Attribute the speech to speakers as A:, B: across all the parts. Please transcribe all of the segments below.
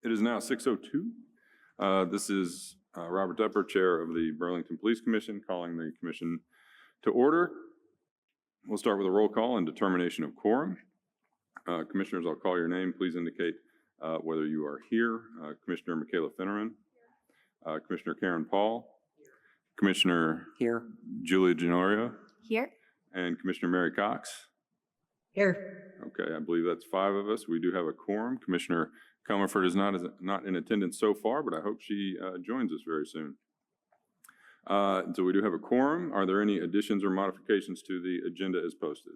A: It is now 6:02. This is Robert Depper, Chair of the Burlington Police Commission, calling the commission to order. We'll start with a roll call and determination of quorum. Commissioners, I'll call your name. Please indicate whether you are here. Commissioner Michaela Finneran. Commissioner Karen Paul. Commissioner
B: Here.
A: Julia Genorio.
C: Here.
A: And Commissioner Mary Cox.
B: Here.
A: Okay, I believe that's 5 of us. We do have a quorum. Commissioner Comerford is not in attendance so far, but I hope she joins us very soon. So we do have a quorum. Are there any additions or modifications to the agenda as posted?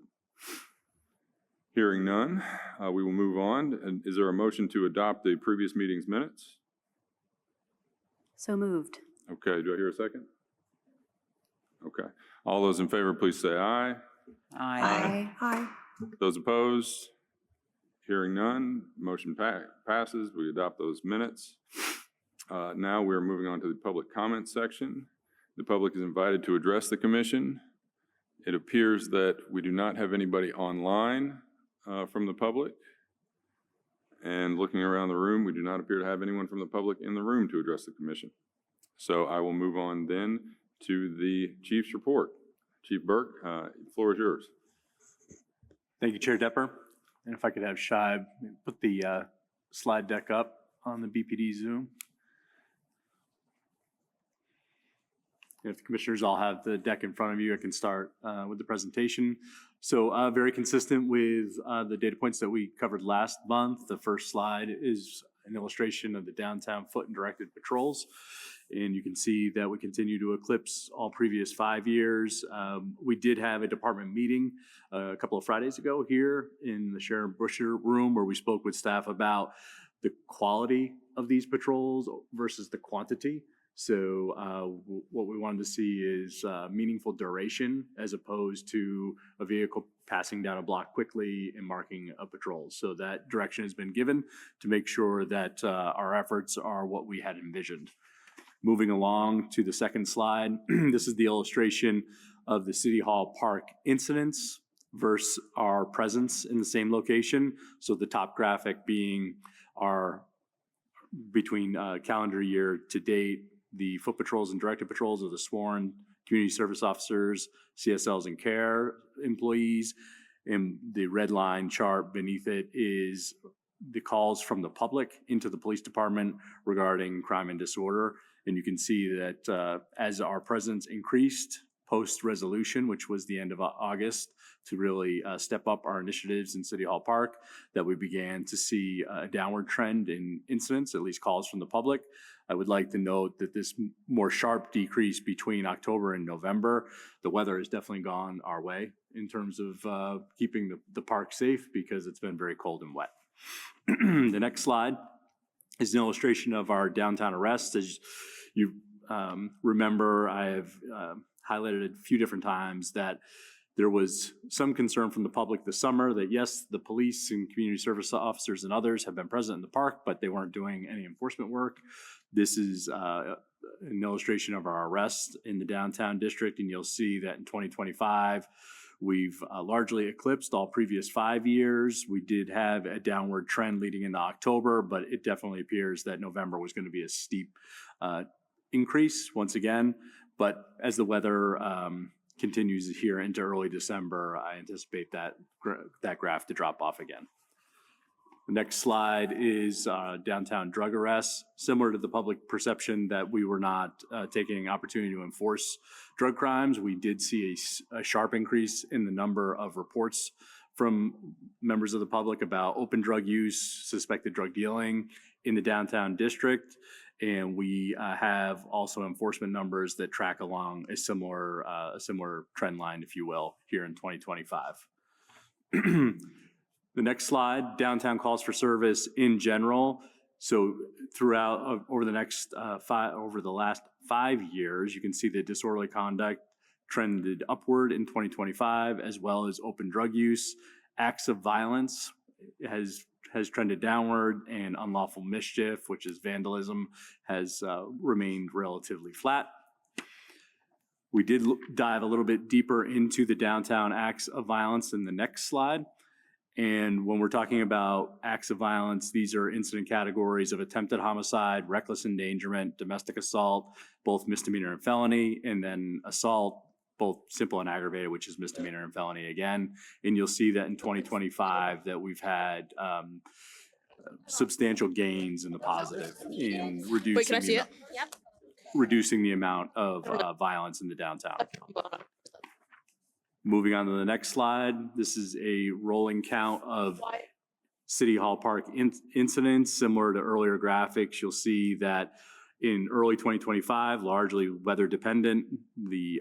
A: Hearing none, we will move on. And is there a motion to adopt the previous meeting's minutes?
C: So moved.
A: Okay, do I hear a second? Okay. All those in favor, please say aye.
C: Aye. Aye.
A: Those opposed? Hearing none, motion passes. We adopt those minutes. Now we're moving on to the public comment section. The public is invited to address the commission. It appears that we do not have anybody online from the public. And looking around the room, we do not appear to have anyone from the public in the room to address the commission. So I will move on then to the chief's report. Chief Burke, the floor is yours.
D: Thank you, Chair Depper. And if I could have Shive put the slide deck up on the BPD Zoom. If the commissioners all have the deck in front of you, I can start with the presentation. So very consistent with the data points that we covered last month. The first slide is an illustration of the downtown foot and directed patrols. And you can see that we continue to eclipse all previous 5 years. We did have a department meeting a couple of Fridays ago here in the Sharon Busher room where we spoke with staff about the quality of these patrols versus the quantity. So what we wanted to see is meaningful duration as opposed to a vehicle passing down a block quickly and marking a patrol. So that direction has been given to make sure that our efforts are what we had envisioned. Moving along to the second slide, this is the illustration of the City Hall Park incidents versus our presence in the same location. So the top graphic being our between calendar year to date, the foot patrols and directed patrols of the sworn community service officers, CSLs and care employees. And the red line chart beneath it is the calls from the public into the police department regarding crime and disorder. And you can see that as our presence increased post-resolution, which was the end of August, to really step up our initiatives in City Hall Park, that we began to see a downward trend in incidents, at least calls from the public. I would like to note that this more sharp decrease between October and November, the weather has definitely gone our way in terms of keeping the park safe because it's been very cold and wet. The next slide is an illustration of our downtown arrests. As you remember, I have highlighted it a few different times that there was some concern from the public this summer that yes, the police and community service officers and others have been present in the park, but they weren't doing any enforcement work. This is an illustration of our arrests in the downtown district, and you'll see that in 2025, we've largely eclipsed all previous 5 years. We did have a downward trend leading into October, but it definitely appears that November was going to be a steep increase once again. But as the weather continues here into early December, I anticipate that graph to drop off again. The next slide is downtown drug arrests. Similar to the public perception that we were not taking opportunity to enforce drug crimes, we did see a sharp increase in the number of reports from members of the public about open drug use, suspected drug dealing in the downtown district. And we have also enforcement numbers that track along a similar trend line, if you will, here in 2025. The next slide, downtown calls for service in general. So throughout over the last 5 years, you can see that disorderly conduct trended upward in 2025, as well as open drug use. Acts of violence has trended downward, and unlawful mischief, which is vandalism, has remained relatively flat. We did dive a little bit deeper into the downtown acts of violence in the next slide. And when we're talking about acts of violence, these are incident categories of attempted homicide, reckless endangerment, domestic assault, both misdemeanor and felony, and then assault, both simple and aggravated, which is misdemeanor and felony again. And you'll see that in 2025 that we've had substantial gains in the positive in reducing.
E: Wait, can I see it?
D: Reducing the amount of violence in the downtown. Moving on to the next slide, this is a rolling count of City Hall Park incidents. Similar to earlier graphics, you'll see that in early 2025, largely weather dependent, the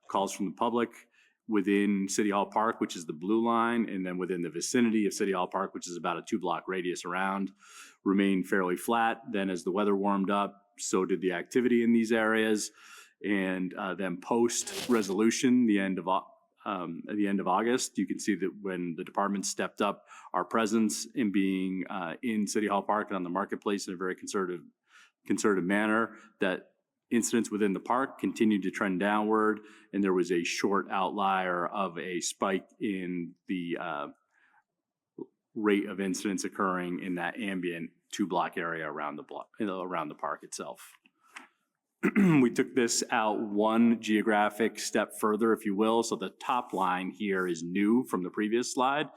D: calls from the public within City Hall Park, which is the blue line, and then within the vicinity of City Hall Park, which is about a 2-block radius around, remained fairly flat. Then as the weather warmed up, so did the activity in these areas. And then post resolution, at the end of August, you can see that when the department stepped up our presence in being in City Hall Park and on the marketplace in a very concerted manner, that incidents within the park continued to trend downward, and there was a short outlier of a spike in the rate of incidents occurring in that ambient 2-block area around the park itself. We took this out one geographic step further, if you will. So the top line here is new from the previous slide.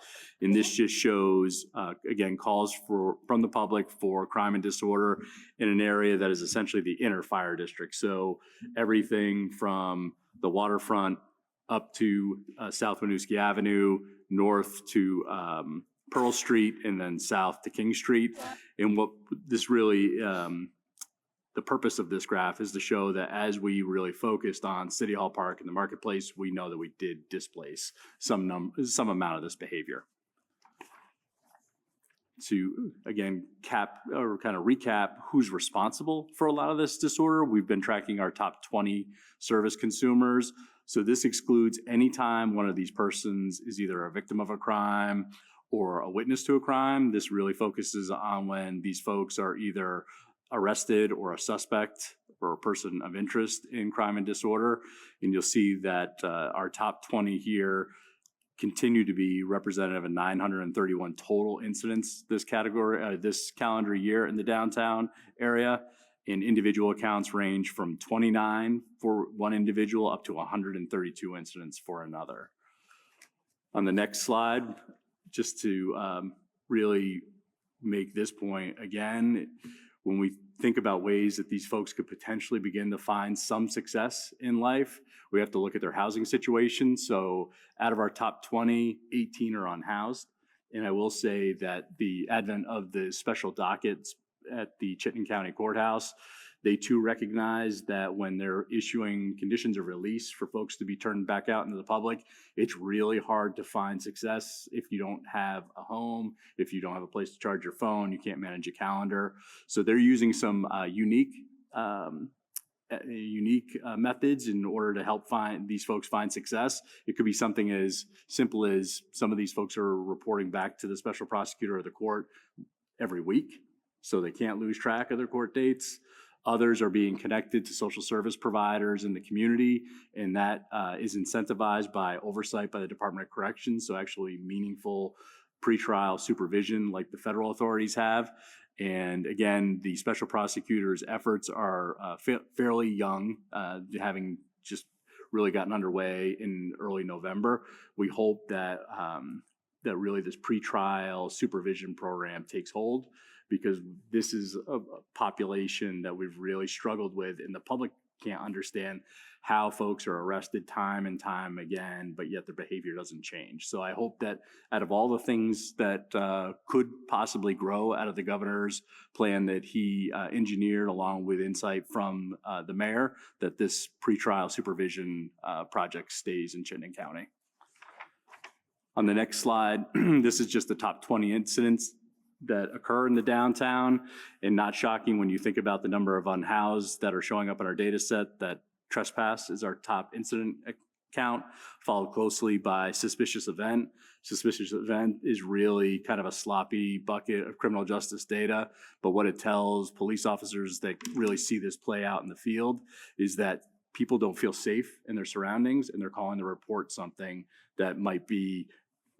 D: And this just shows, again, calls from the public for crime and disorder in an area that is essentially the inner fire district. So everything from the waterfront up to South Winooski Avenue, north to Pearl Street, and then south to King Street. And what this really, the purpose of this graph is to show that as we really focused on City Hall Park and the marketplace, we know that we did displace some amount of this behavior. To, again, kind of recap who's responsible for a lot of this disorder, we've been tracking our top 20 service consumers. So this excludes any time one of these persons is either a victim of a crime or a witness to a crime. This really focuses on when these folks are either arrested or a suspect or a person of interest in crime and disorder. And you'll see that our top 20 here continue to be representative of 931 total incidents this calendar year in the downtown area. And individual accounts range from 29 for one individual up to 132 incidents for another. On the next slide, just to really make this point again, when we think about ways that these folks could potentially begin to find some success in life, we have to look at their housing situation. So out of our top 20, 18 are unhoused. And I will say that the advent of the special dockets at the Chittenden County Courthouse, they too recognize that when they're issuing conditions of release for folks to be turned back out into the public, it's really hard to find success if you don't have a home, if you don't have a place to charge your phone, you can't manage a calendar. So they're using some unique methods in order to help these folks find success. It could be something as simple as some of these folks are reporting back to the special prosecutor or the court every week, so they can't lose track of their court dates. Others are being connected to social service providers in the community, and that is incentivized by oversight by the Department of Corrections, so actually meaningful pretrial supervision like the federal authorities have. And again, the special prosecutor's efforts are fairly young, having just really gotten underway in early November. We hope that that really this pretrial supervision program takes hold, because this is a population that we've really struggled with, and the public can't understand how folks are arrested time and time again, but yet their behavior doesn't change. So I hope that out of all the things that could possibly grow out of the governor's plan that he engineered along with insight from the mayor, that this pretrial supervision project stays in Chittenden County. On the next slide, this is just the top 20 incidents that occur in the downtown, and not shocking when you think about the number of unhoused that are showing up in our data set, that trespass is our top incident count, followed closely by suspicious event. Suspicious event is really kind of a sloppy bucket of criminal justice data, but what it tells police officers that really see this play out in the field is that people don't feel safe in their surroundings, and they're calling to report something that might be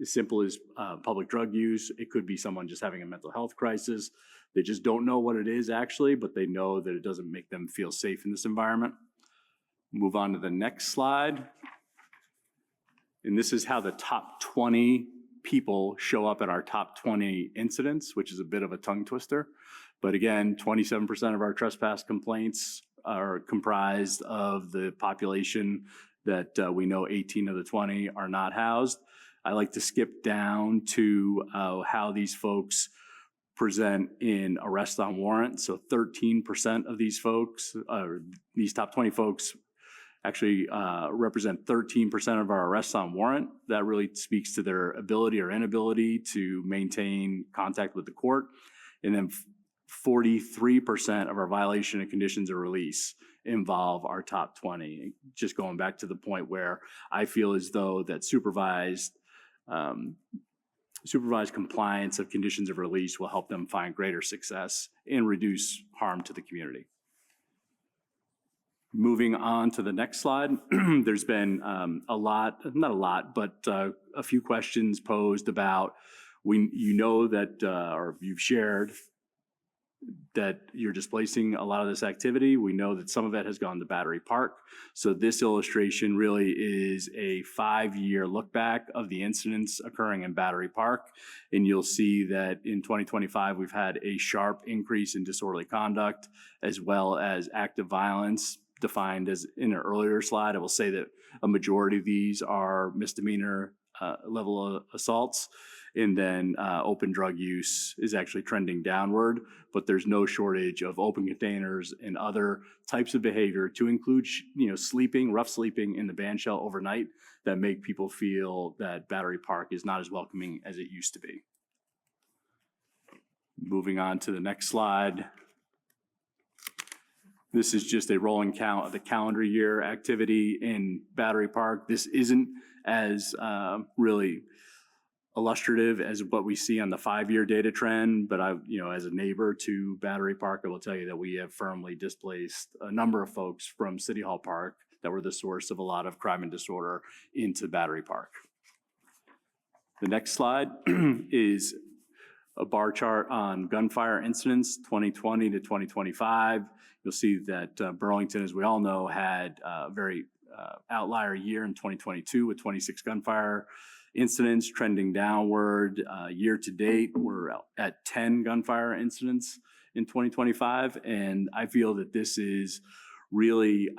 D: as simple as public drug use. It could be someone just having a mental health crisis. They just don't know what it is actually, but they know that it doesn't make them feel safe in this environment. Move on to the next slide. And this is how the top 20 people show up at our top 20 incidents, which is a bit of a tongue twister. But again, 27% of our trespass complaints are comprised of the population that we know 18 of the 20 are not housed. I like to skip down to how these folks present in arrest on warrant. So 13% of these folks, these top 20 folks, actually represent 13% of our arrests on warrant. That really speaks to their ability or inability to maintain contact with the court. And then 43% of our violation of conditions of release involve our top 20. Just going back to the point where I feel as though that supervised compliance of conditions of release will help them find greater success and reduce harm to the community. Moving on to the next slide, there's been a few questions posed about, or you've shared that you're displacing a lot of this activity. We know that some of it has gone to Battery Park. So this illustration really is a 5-year look back of the incidents occurring in Battery Park. And you'll see that in 2025, we've had a sharp increase in disorderly conduct as well as active violence, defined as in an earlier slide. I will say that a majority of these are misdemeanor level assaults. And then open drug use is actually trending downward, but there's no shortage of open containers and other types of behavior, to include sleeping, rough sleeping in the band shell overnight, that make people feel that Battery Park is not as welcoming as it used to be. Moving on to the next slide. This is just a rolling count of the calendar year activity in Battery Park. This isn't as really illustrative as what we see on the 5-year data trend, but as a neighbor to Battery Park, I will tell you that we have firmly displaced a number of folks from City Hall Park that were the source of a lot of crime and disorder into Battery Park. The next slide is a bar chart on gunfire incidents 2020 to 2025. You'll see that Burlington, as we all know, had a very outlier year in 2022 with 26 gunfire incidents, trending downward. Year to date, we're at 10 gunfire incidents in 2025. And I feel that this is really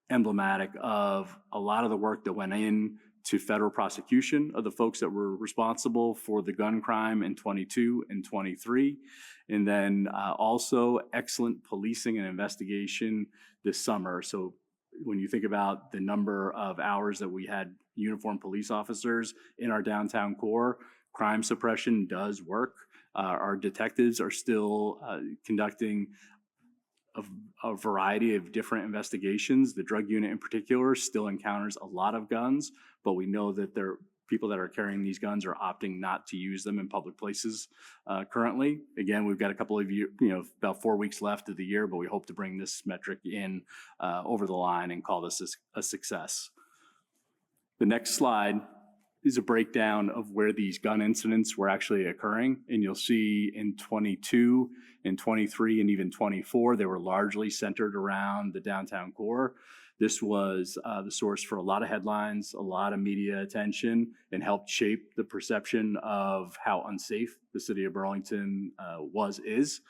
D: emblematic of a lot of the work that went in to federal prosecution of the folks that were responsible for the gun crime in 22 and 23. And then also excellent policing and investigation this summer. So when you think about the number of hours that we had uniformed police officers in our downtown core, crime suppression does work. Our detectives are still conducting a variety of different investigations. The drug unit in particular still encounters a lot of guns, but we know that people that are carrying these guns are opting not to use them in public places currently. Again, we've got a couple of about 4 weeks left of the year, but we hope to bring this metric in over the line and call this a success. The next slide is a breakdown of where these gun incidents were actually occurring. And you'll see in 22 and 23 and even 24, they were largely centered around the downtown core. This was the source for a lot of headlines, a lot of media attention, and helped shape the perception of how unsafe the city of Burlington is.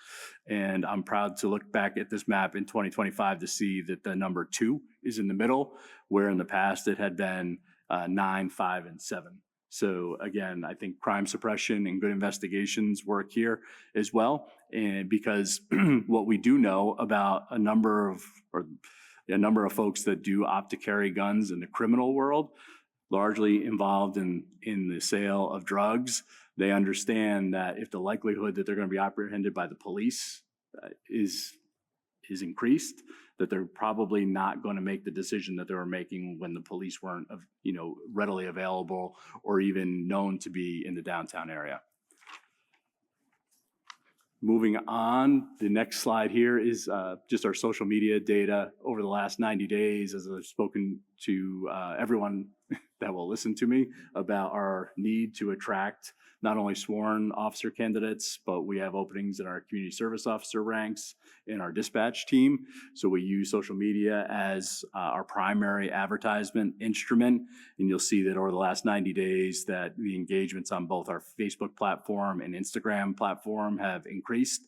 D: And I'm proud to look back at this map in 2025 to see that the number 2 is in the middle, where in the past it had been 9, 5, and 7. So again, I think crime suppression and good investigations work here as well. And because what we do know about a number of folks that do opt to carry guns in the criminal world, largely involved in the sale of drugs, they understand that if the likelihood that they're going to be apprehended by the police is increased, that they're probably not going to make the decision that they were making when the police weren't readily available or even known to be in the downtown area. Moving on, the next slide here is just our social media data over the last 90 days. As I've spoken to everyone that will listen to me about our need to attract not only sworn officer candidates, but we have openings in our community service officer ranks in our dispatch team. So we use social media as our primary advertisement instrument. And you'll see that over the last 90 days that the engagements on both our Facebook platform and Instagram platform have increased.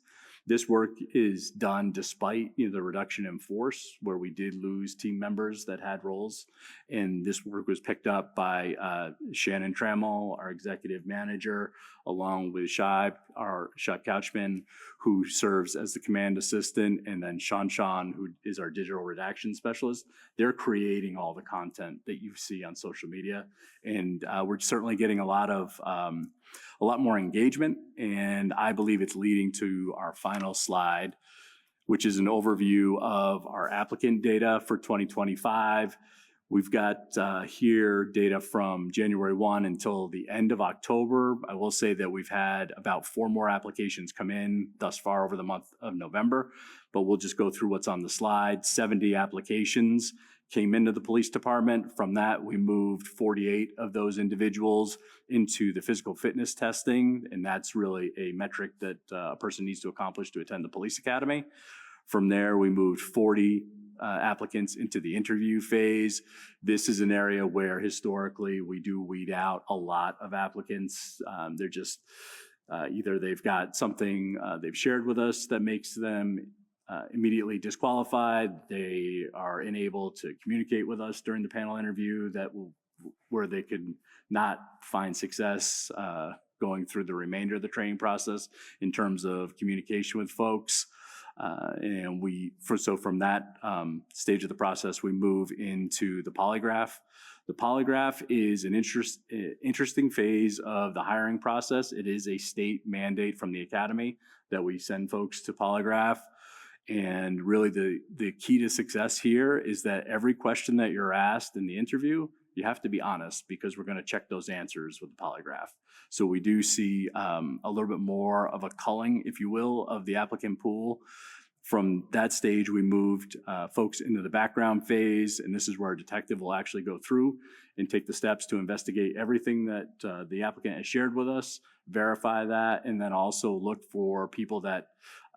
D: This work is done despite the reduction in force, where we did lose team members that had roles. And this work was picked up by Shannon Trammell, our executive manager, along with Shai Couchman, who serves as the command assistant, and then Sean, who is our digital redaction specialist. They're creating all the content that you see on social media. And we're certainly getting a lot more engagement, and I believe it's leading to our final slide, which is an overview of our applicant data for 2025. We've got here data from January 1 until the end of October. I will say that we've had about 4 more applications come in thus far over the month of November, but we'll just go through what's on the slide. 70 applications came into the police department. From that, we moved 48 of those individuals into the physical fitness testing, and that's really a metric that a person needs to accomplish to attend the police academy. From there, we moved 40 applicants into the interview phase. This is an area where historically we do weed out a lot of applicants. They're just either they've got something they've shared with us that makes them immediately disqualified. They are unable to communicate with us during the panel interview where they could not find success going through the remainder of the training process in terms of communication with folks. So from that stage of the process, we move into the polygraph. The polygraph is an interesting phase of the hiring process. It is a state mandate from the academy that we send folks to polygraph. And really the key to success here is that every question that you're asked in the interview, you have to be honest, because we're going to check those answers with the polygraph. So we do see a little bit more of a culling, if you will, of the applicant pool. From that stage, we moved folks into the background phase, and this is where a detective will actually go through and take the steps to investigate everything that the applicant has shared with us, verify that, and then also look for people that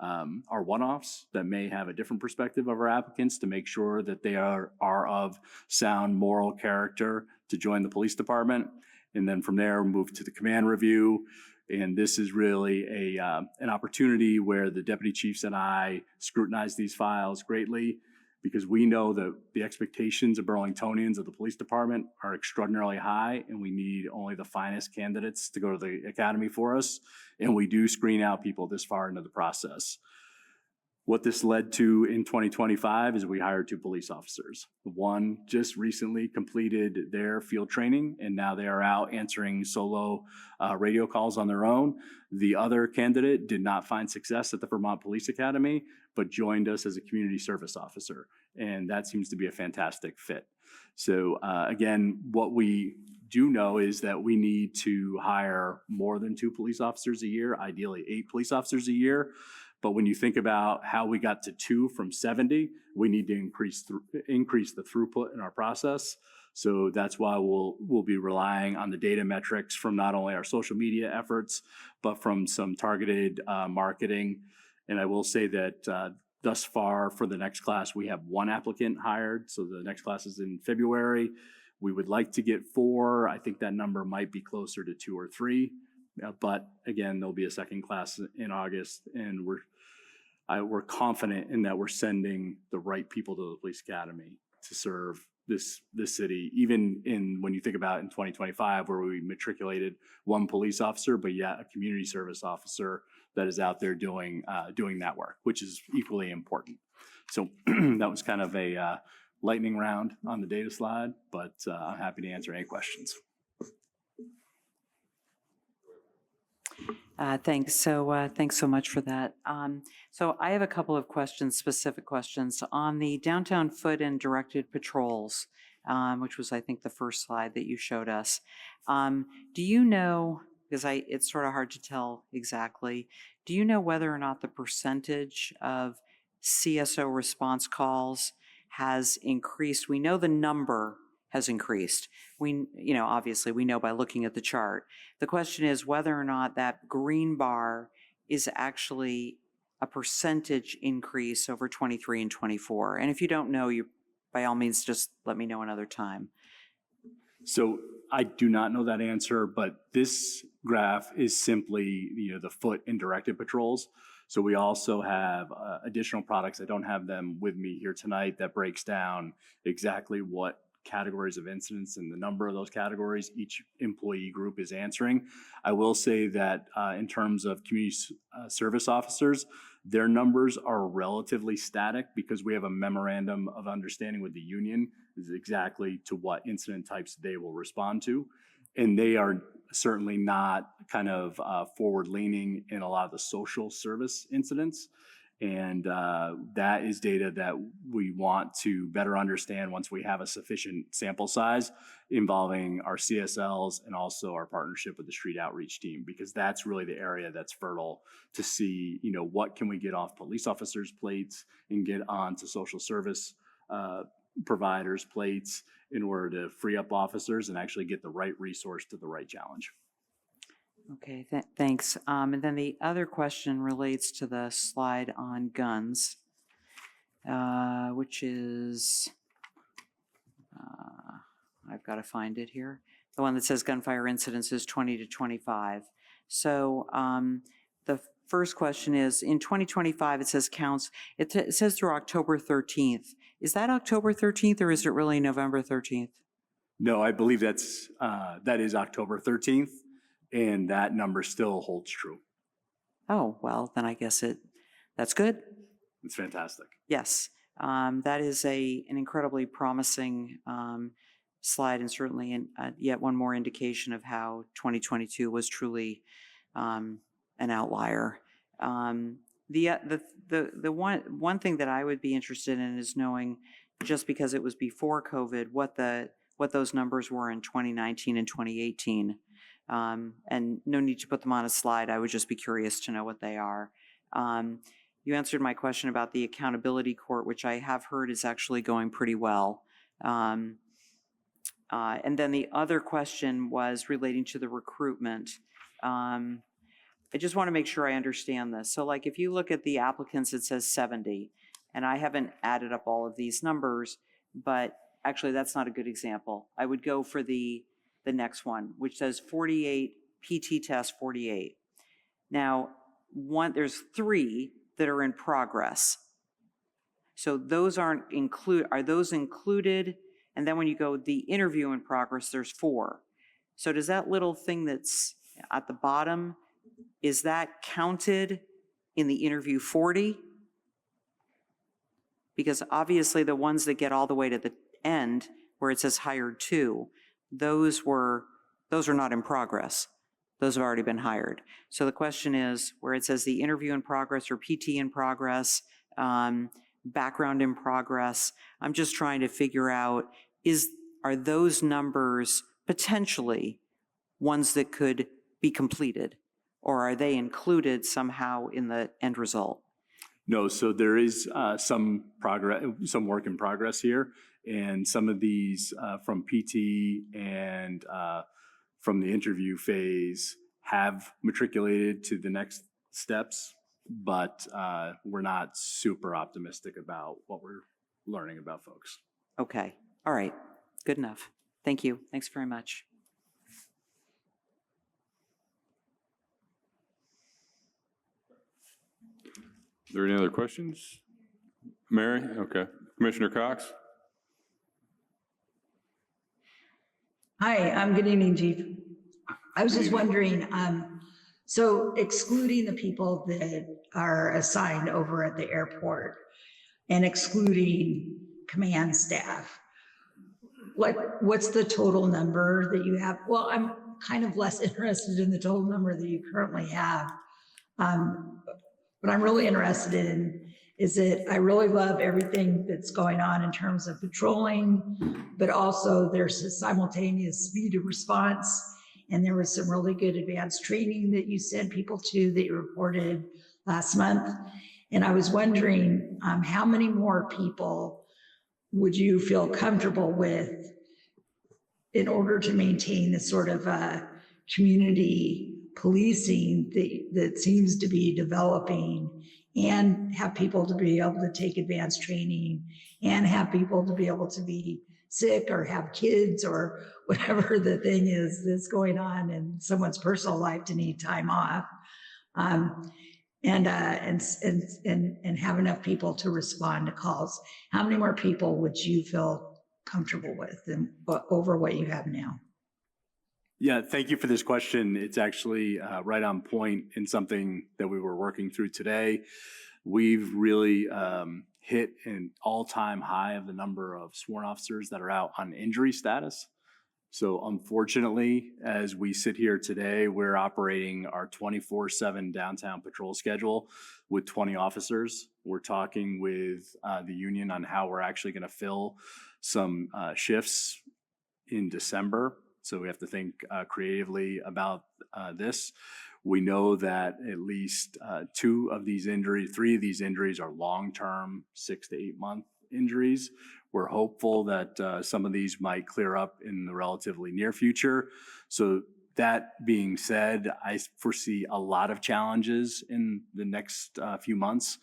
D: are one-offs that may have a different perspective of our applicants to make sure that they are of sound moral character to join the police department. And then from there, move to the command review. And this is really an opportunity where the deputy chiefs and I scrutinize these files greatly, because we know that the expectations of Burlingtonians of the police department are extraordinarily high, and we need only the finest candidates to go to the academy for us. And we do screen out people this far into the process. What this led to in 2025 is we hired 2 police officers. One just recently completed their field training, and now they are out answering solo radio calls on their own. The other candidate did not find success at the Vermont Police Academy, but joined us as a community service officer, and that seems to be a fantastic fit. So again, what we do know is that we need to hire more than 2 police officers a year, ideally 8 police officers a year. But when you think about how we got to 2 from 70, we need to increase the throughput in our process. So that's why we'll be relying on the data metrics from not only our social media efforts, but from some targeted marketing. And I will say that thus far for the next class, we have 1 applicant hired. So the next class is in February. We would like to get 4. I think that number might be closer to 2 or 3. But again, there'll be a second class in August, and we're confident in that we're sending the right people to the police academy to serve this city. Even when you think about in 2025, where we matriculated 1 police officer, but yet a community service officer that is out there doing that work, which is equally important. So that was kind of a lightning round on the data slide, but I'm happy to answer any questions.
B: Thanks. So thanks so much for that. So I have a couple of questions, specific questions on the downtown foot and directed patrols, which was, I think, the first slide that you showed us. Do you know, because it's sort of hard to tell exactly, do you know whether or not the percentage of CSO response calls has increased. We know the number has increased. Obviously we know by looking at the chart. The question is whether or not that green bar is actually a percentage increase over 23 and 24. And if you don't know, you by all means just let me know another time.
D: So I do not know that answer, but this graph is simply, the foot and directed patrols. So we also have additional products. I don't have them with me here tonight that breaks down exactly what categories of incidents and the number of those categories each employee group is answering. I will say that in terms of community service officers, their numbers are relatively static because we have a memorandum of understanding with the union is exactly to what incident types they will respond to. And they are certainly not kind of forward leaning in a lot of the social service incidents. And that is data that we want to better understand once we have a sufficient sample size involving our CSLs and also our partnership with the street outreach team, because that's really the area that's fertile to see, what can we get off police officers' plates and get on to social service providers' plates in order to free up officers and actually get the right resource to the right challenge.
B: Okay, thanks. And then the other question relates to the slide on guns, which is, I've got to find it here. The one that says gunfire incidences 20 to 25. So the first question is, in 2025, it says counts, it says through October 13th. Is that October 13th or is it really November 13th?
D: No, I believe that is October 13th. And that number still holds true.
B: Oh, well, then I guess that's good.
D: It's fantastic.
B: Yes, that is an incredibly promising slide and certainly yet one more indication of how 2022 was truly an outlier. The one thing that I would be interested in is knowing, just because it was before COVID, what those numbers were in 2019 and 2018. And no need to put them on a slide. I would just be curious to know what they are. You answered my question about the accountability court, which I have heard is actually going pretty well. And then the other question was relating to the recruitment. I just want to make sure I understand this. So like if you look at the applicants, it says 70, and I haven't added up all of these numbers, but actually that's not a good example. I would go for the next one, which says 48, PT test 48. Now, there's 3 that are in progress. So those are those included? And then when you go the interview in progress, there's 4. So does that little thing that's at the bottom, is that counted in the interview 40? Because obviously the ones that get all the way to the end where it says hired 2, those are not in progress. Those have already been hired. So the question is, where it says the interview in progress or PT in progress, background in progress, I'm just trying to figure out, are those numbers potentially ones that could be completed, or are they included somehow in the end result?
D: No, so there is some work in progress here. And some of these from PT and from the interview phase have matriculated to the next steps, but we're not super optimistic about what we're learning about folks.
B: Okay, all right, good enough. Thank you, thanks very much.
A: Are there any other questions? Mary? Okay. Commissioner Cox?
E: Hi, good evening, Chief. I was just wondering, so excluding the people that are assigned over at the airport and excluding command staff, what's the total number that you have? Well, I'm kind of less interested in the total number that you currently have. What I'm really interested in is that I really love everything that's going on in terms of patrolling, but also there's a simultaneous speed of response. And there was some really good advanced training that you sent people to that you reported last month. And I was wondering how many more people would you feel comfortable with in order to maintain the sort of community policing that seems to be developing and have people to be able to take advanced training and have people to be able to be sick or have kids or whatever the thing is that's going on in someone's personal life to need time off, and have enough people to respond to calls. How many more people would you feel comfortable with than over what you have now?
D: Yeah, thank you for this question. It's actually right on point and something that we were working through today. We've really hit an all-time high of the number of sworn officers that are out on injury status. So unfortunately, as we sit here today, we're operating our 24/7 downtown patrol schedule with 20 officers. We're talking with the union on how we're actually going to fill some shifts in December. So we have to think creatively about this. We know that at least three of these injuries are long-term, 6 to 8 month injuries. We're hopeful that some of these might clear up in the relatively near future. So that being said, I foresee a lot of challenges in the next few months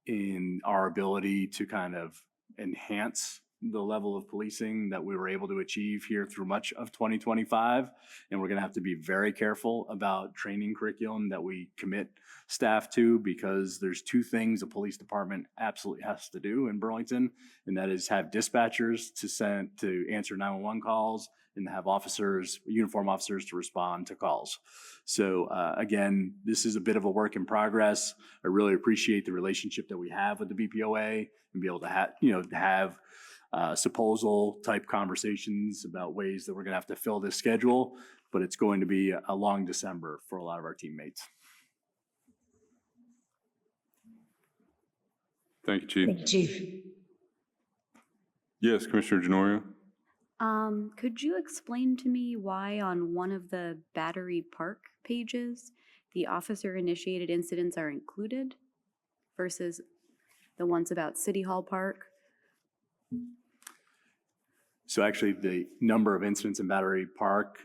D: in our ability to kind of enhance the level of policing that we were able to achieve here through much of 2025. And we're going to have to be very careful about training curriculum that we commit staff to, because there's two things a police department absolutely has to do in Burlington, and that is have dispatchers to answer 911 calls and have uniform officers to respond to calls. So again, this is a bit of a work in progress. I really appreciate the relationship that we have with the BPOA and be able to have supposal type conversations about ways that we're going to have to fill this schedule, but it's going to be a long December for a lot of our teammates.
A: Thank you, Chief.
E: Thank you, Chief.
A: Yes, Commissioner Janoria?
C: Could you explain to me why on one of the Battery Park pages, the officer-initiated incidents are included versus the ones about City Hall Park?
D: So actually, the number of incidents in Battery Park,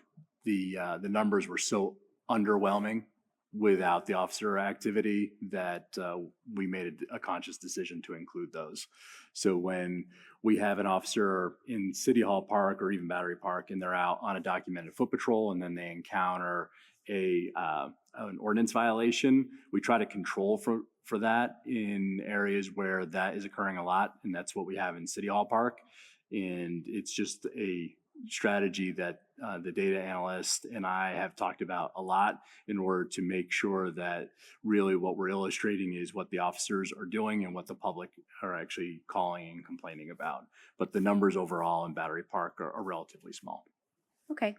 D: the numbers were so underwhelming without the officer activity that we made a conscious decision to include those. So when we have an officer in City Hall Park or even Battery Park and they're out on a documented foot patrol and then they encounter an ordinance violation, we try to control for that in areas where that is occurring a lot, and that's what we have in City Hall Park. And it's just a strategy that the data analyst and I have talked about a lot in order to make sure that really what we're illustrating is what the officers are doing and what the public are actually calling and complaining about. But the numbers overall in Battery Park are relatively small.
C: Okay.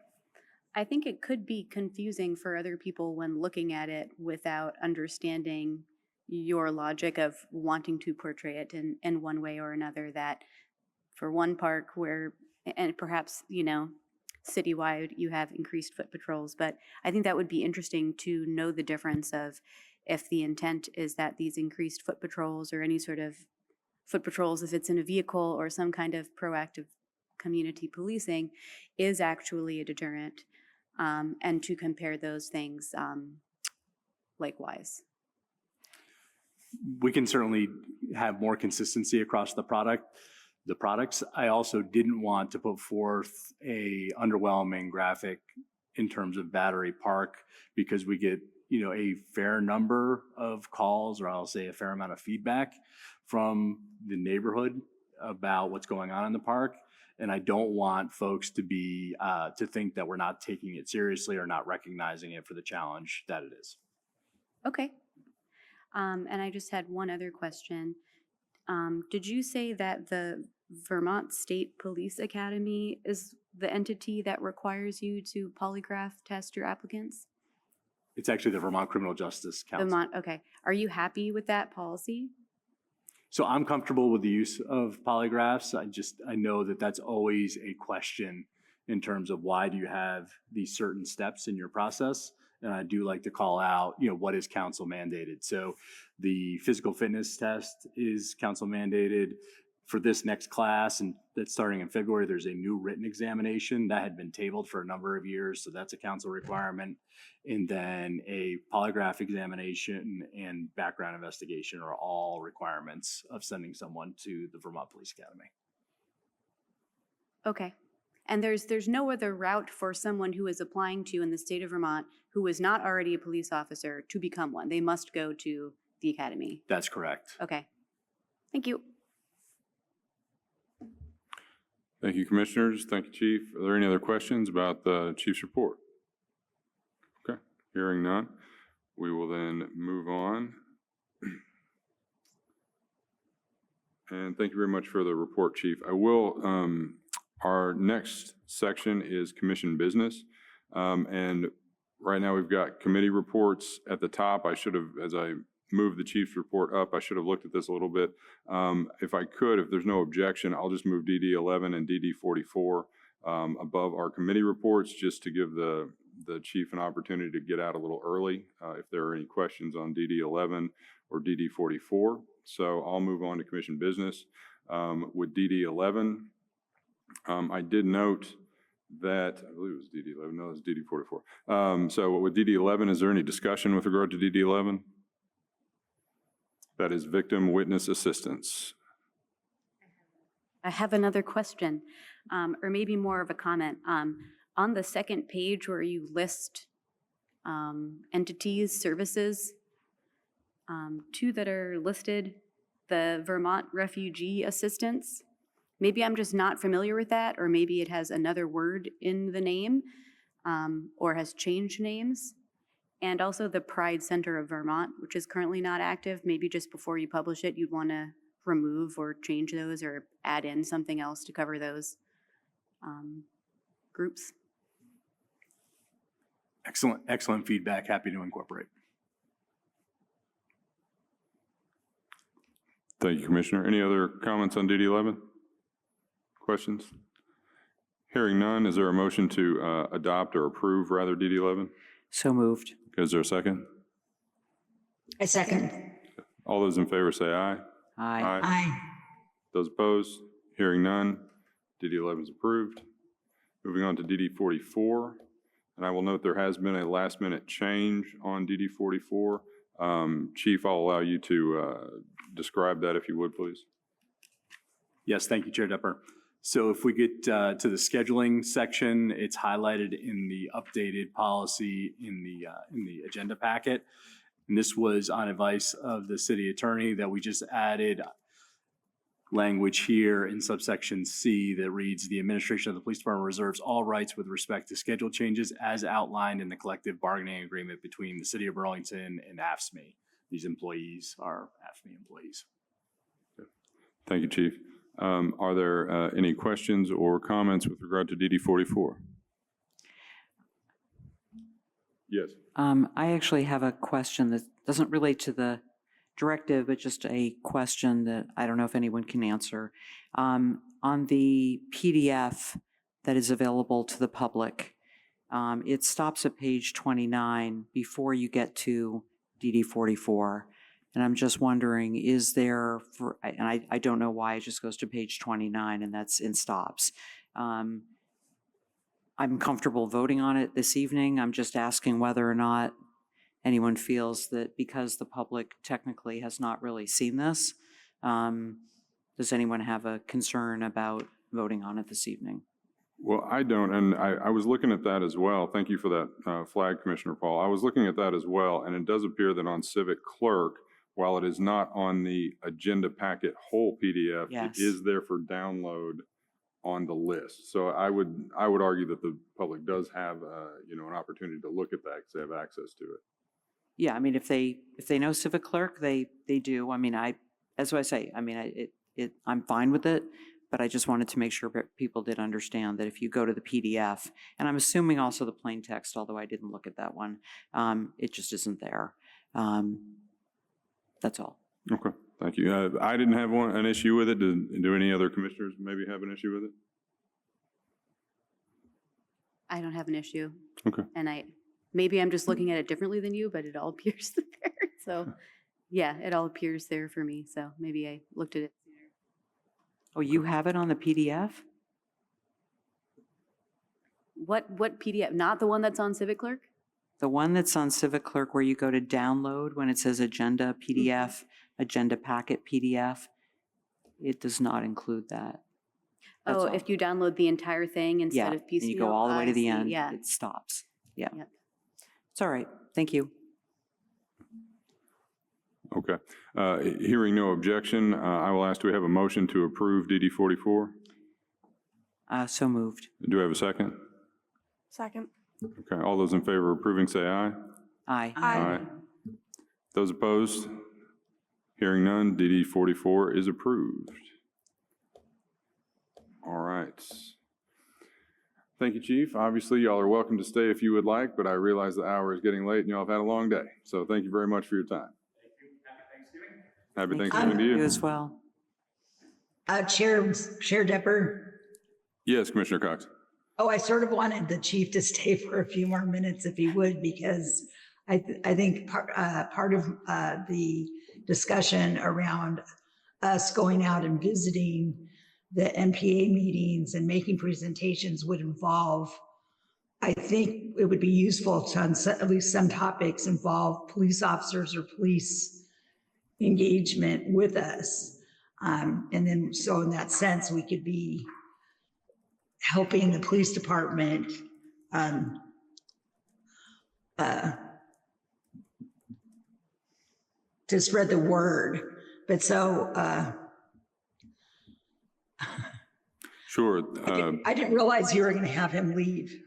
C: I think it could be confusing for other people when looking at it without understanding your logic of wanting to portray it in one way or another, that for one park where, and perhaps, citywide you have increased foot patrols, but I think that would be interesting to know the difference of if the intent is that these increased foot patrols or any sort of foot patrols, if it's in a vehicle or some kind of proactive community policing, is actually a deterrent, and to compare those things likewise.
D: We can certainly have more consistency across the products. I also didn't want to put forth a underwhelming graphic in terms of Battery Park, because we get, a fair number of calls, or I'll say a fair amount of feedback from the neighborhood about what's going on in the park. And I don't want folks to be, to think that we're not taking it seriously or not recognizing it for the challenge that it is.
C: Okay. And I just had one other question. Did you say that the Vermont State Police Academy is the entity that requires you to polygraph test your applicants?
D: It's actually the Vermont Criminal Justice Council.
C: Okay. Are you happy with that policy?
D: So I'm comfortable with the use of polygraphs. I know that that's always a question in terms of why do you have these certain steps in your process? And I do like to call out, what is council mandated. So the physical fitness test is council mandated. For this next class, and that's starting in February, there's a new written examination that had been tabled for a number of years, so that's a council requirement. And then a polygraph examination and background investigation are all requirements of sending someone to the Vermont Police Academy.
C: Okay. And there's no other route for someone who is applying to in the state of Vermont who is not already a police officer to become one. They must go to the academy.
D: That's correct.
C: Okay. Thank you.
A: Thank you, Commissioners. Thank you, Chief. Are there any other questions about the Chief's report? Okay, hearing none, we will then move on. And thank you very much for the report, Chief. I will, our next section is commission business. And right now we've got committee reports at the top. I should have, as I moved the Chief's report up, I should have looked at this a little bit. If I could, if there's no objection, I'll just move DD 11 and DD 44 above our committee reports, just to give the Chief an opportunity to get out a little early if there are any questions on DD 11 or DD 44. So I'll move on to commission business. With DD 11, I did note that, I believe it was DD 11, no, it was DD 44. So with DD 11, is there any discussion with regard to DD 11? That is victim witness assistance.
C: I have another question, or maybe more of a comment. On the second page where you list entities, services, two that are listed, the Vermont Refugee Assistance. Maybe I'm just not familiar with that, or maybe it has another word in the name, or has changed names. And also the Pride Center of Vermont, which is currently not active. Maybe just before you publish it, you'd want to remove or change those or add in something else to cover those groups.
D: Excellent feedback. Happy to incorporate.
A: Thank you, Commissioner. Any other comments on DD 11? Questions? Hearing none, is there a motion to adopt or approve, rather, DD 11?
B: So moved.
A: Is there a second?
E: I second.
A: All those in favor say aye.
B: Aye.
E: Aye.
A: Those opposed? Hearing none, DD 11 is approved. Moving on to DD 44, and I will note there has been a last-minute change on DD 44. Chief, I'll allow you to describe that if you would, please.
D: Yes, thank you, Chair Depper. So if we get to the scheduling section, it's highlighted in the updated policy in the agenda packet. And this was on advice of the city attorney that we just added language here in subsection C that reads, the administration of the police department reserves all rights with respect to schedule changes as outlined in the collective bargaining agreement between the city of Burlington and AFSCME. These employees are AFSCME employees.
A: Thank you, Chief. Are there any questions or comments with regard to DD 44? Yes.
B: I actually have a question that doesn't relate to the directive, but just a question that I don't know if anyone can answer. On the PDF that is available to the public, it stops at page 29 before you get to DD 44. And I'm just wondering, is there, and I don't know why it just goes to page 29 and that's in stops. I'm comfortable voting on it this evening. I'm just asking whether or not anyone feels that because the public technically has not really seen this, does anyone have a concern about voting on it this evening?
A: Well, I don't, and I was looking at that as well. Thank you for that flag, Commissioner Paul. I was looking at that as well, and it does appear that on Civic Clerk, while it is not on the agenda packet whole PDF,
B: Yes.
A: it is there for download on the list. So I would argue that the public does have an opportunity to look at that because they have access to it.
B: Yeah, I mean, if they know Civic Clerk, they do. I mean, as I say, I mean, I'm fine with it, but I just wanted to make sure people did understand that if you go to the PDF, and I'm assuming also the plain text, although I didn't look at that one, it just isn't there. That's all.
A: Okay, thank you. I didn't have an issue with it. Do any other commissioners maybe have an issue with it?
C: I don't have an issue.
A: Okay.
C: And maybe I'm just looking at it differently than you, but it all appears there. So yeah, it all appears there for me. So maybe I looked at it sooner.
B: Oh, you have it on the PDF?
C: What PDF? Not the one that's on Civic Clerk?
B: The one that's on Civic Clerk where you go to download when it says agenda PDF, agenda packet PDF, it does not include that. That's
C: Oh,
B: all.
C: if you download the entire thing
B: Yeah,
C: instead of
B: and
C: piecemeal?
B: you go all the way to the
C: I see,
B: end,
C: Yeah.
B: it stops. Yeah.
C: Yep.
B: It's all right. Thank you.
A: Okay. Hearing no objection, I will ask, do we have a motion to approve DD 44?
B: So moved.
A: Do I have a second?
F: Second.
A: Okay, all those in favor of approving, say aye.
B: Aye.
F: Aye.
A: Those opposed? Hearing none, DD 44 is approved. All right. Thank you, Chief. Obviously, y'all are welcome to stay if you would like, but I realize the hour is getting late and y'all have had a long day. So thank you very much for your time. Happy
B: Thank
A: Thanksgiving to
B: You
A: you.
B: as well.
E: Chair Depper.
A: Yes, Commissioner Cox.
E: Oh, I sort of wanted the chief to stay for a few more minutes if he would, because I think part of the discussion around us going out and visiting the MPA meetings and making presentations would involve, I think it would be useful to, on at least some topics, involve police officers or police engagement with us. And then, so in that sense, we could be helping the police department to spread the word. But so
A: Sure.
E: I didn't realize you were going to have him leave.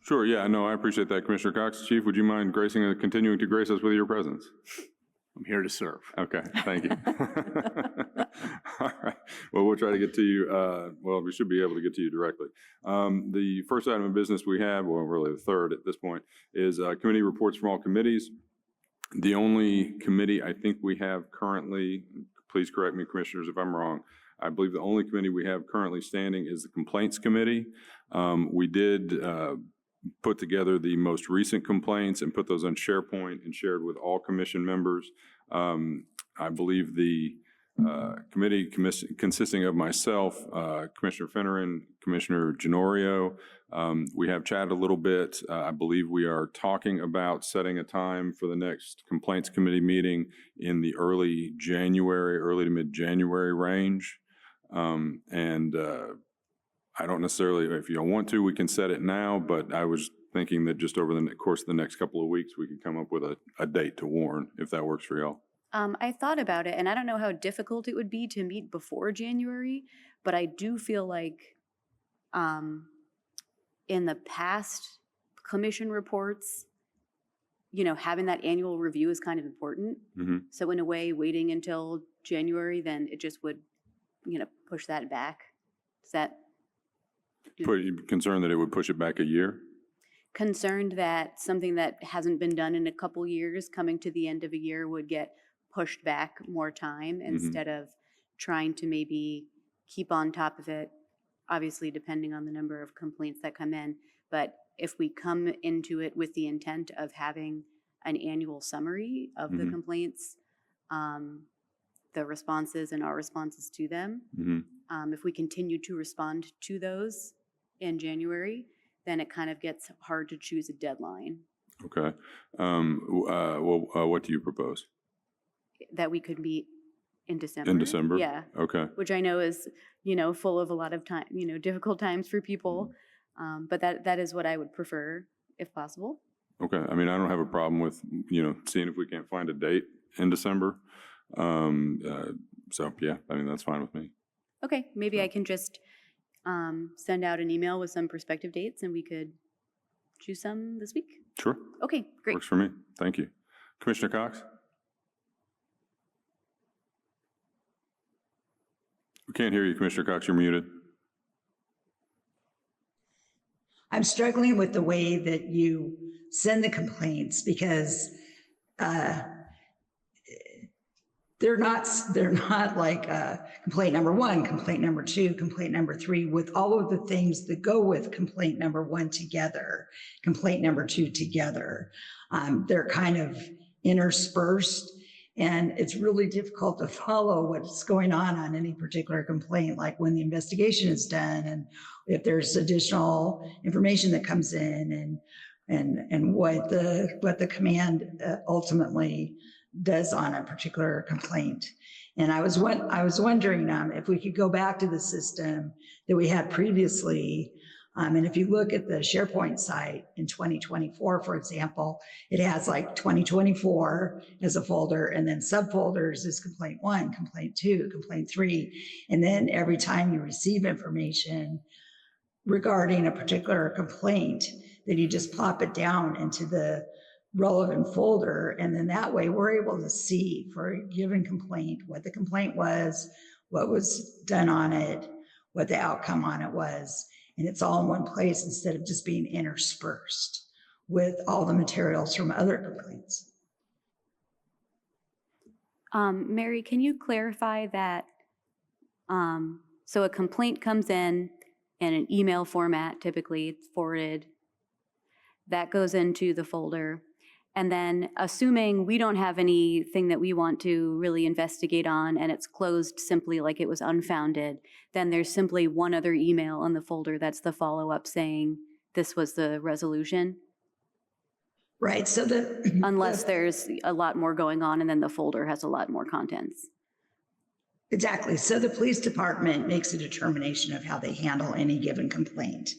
A: Sure, yeah, no, I appreciate that, Commissioner Cox. Chief, would you mind continuing to grace us with your presence?
D: I'm here to serve.
A: Okay, thank you. All right, well, we'll try to get to you, well, we should be able to get to you directly. The first item of business we have, well, really the third at this point, is committee reports from all committees. The only committee I think we have currently, please correct me, commissioners, if I'm wrong, I believe the only committee we have currently standing is the Complaints Committee. We did put together the most recent complaints and put those on SharePoint and shared with all commission members. I believe the committee consisting of myself, Commissioner Finneran, Commissioner Genorio, we have chatted a little bit. I believe we are talking about setting a time for the next Complaints Committee meeting in the early to mid-January range. I don't necessarily, if you don't want to, we can set it now, but I was thinking that just over the course of the next couple of weeks, we could come up with a date to warn, if that works for y'all.
C: I thought about it, and I don't know how difficult it would be to meet before January, but I do feel like in the past commission reports, you know, having that annual review is kind of important.
A: Mm-hmm.
C: So in a way, waiting until January, then it just would, you know, push that back. Is that?
A: Concerned that it would push it back a year?
C: Concerned that something that hasn't been done in a couple years coming to the end of a year would get pushed back more time instead of trying to maybe keep on top of it, obviously depending on the number of complaints that come in. But if we come into it with the intent of having an annual summary of the complaints, the responses and our responses to them, if we continue to respond to those in January, then it kind of gets hard to choose a deadline.
A: Okay. What do you propose?
C: That we could meet in December.
A: In December?
C: Yeah.
A: Okay.
C: Which I know is, you know, full of a lot of time, you know, difficult times for people. But that is what I would prefer if possible.
A: Okay. I mean, I don't have a problem with, you know, seeing if we can't find a date in December. So yeah, I mean, that's fine with me.
C: Okay. Maybe I can just send out an email with some prospective dates and we could choose some this week.
A: Sure.
C: Okay, great.
A: Works for me. Thank you. Commissioner Cox? We can't hear you, Commissioner Cox. You're muted.
E: I'm struggling with the way that you send the complaints because they're not like complaint number 1, complaint number 2, complaint number 3, with all of the things that go with complaint number 1 together, complaint number 2 together. They're kind of interspersed. And it's really difficult to follow what's going on any particular complaint, like when the investigation is done and if there's additional information that comes in and what the command ultimately does on a particular complaint. And I was wondering if we could go back to the system that we had previously. And if you look at the SharePoint site in 2024, for example, it has like 2024 as a folder, and then subfolders is complaint 1, complaint 2, complaint 3. And then every time you receive information regarding a particular complaint, then you just plop it down into the relevant folder. And then that way we're able to see for a given complaint what the complaint was, what was done on it, what the outcome on it was. And it's all in one place instead of just being interspersed with all the materials from other complaints.
C: Mary, can you clarify that? So a complaint comes in an email format, typically it's forwarded. That goes into the folder. And then assuming we don't have anything that we want to really investigate on and it's closed simply like it was unfounded, then there's simply one other email in the folder that's the follow-up saying this was the resolution.
E: Right, so
C: unless there's a lot more going on and then the folder has a lot more contents.
E: Exactly, so the police department makes a determination of how they handle any given complaint.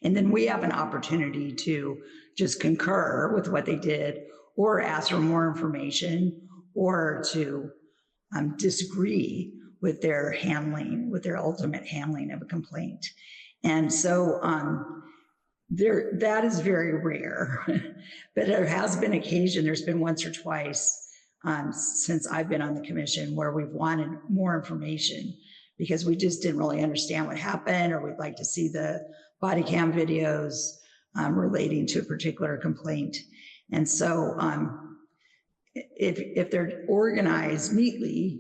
E: And then we have an opportunity to just concur with what they did or ask for more information or to disagree with their handling, with their ultimate handling of a complaint. And so that is very rare, but there has been occasion, there's been once or twice since I've been on the commission where we've wanted more information because we just didn't really understand what happened, or we'd like to see the body cam videos relating to a particular complaint. And so if they're organized neatly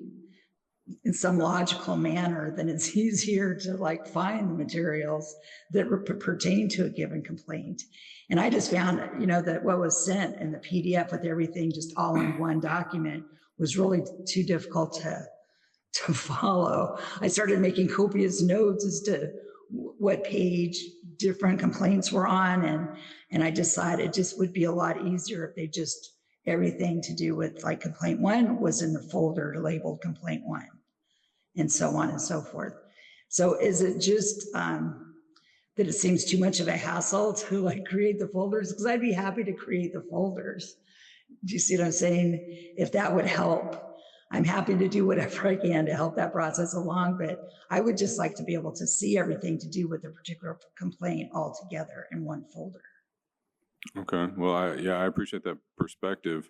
E: in some logical manner, then it's easier to like find the materials that pertain to a given complaint. And I just found, that what was sent in the PDF with everything just all in one document was really too difficult to follow. I started making copious notes as to what page different complaints were on. And I decided it just would be a lot easier if they just, everything to do with like complaint 1 was in the folder labeled complaint 1 and so on and so forth. So is it just that it seems too much of a hassle to like create the folders? Because I'd be happy to create the folders. Do you see what I'm saying? If that would help, I'm happy to do whatever I can to help that process along, but I would just like to be able to see everything to do with a particular complaint all together in one folder.
A: Okay, well, I appreciate that perspective.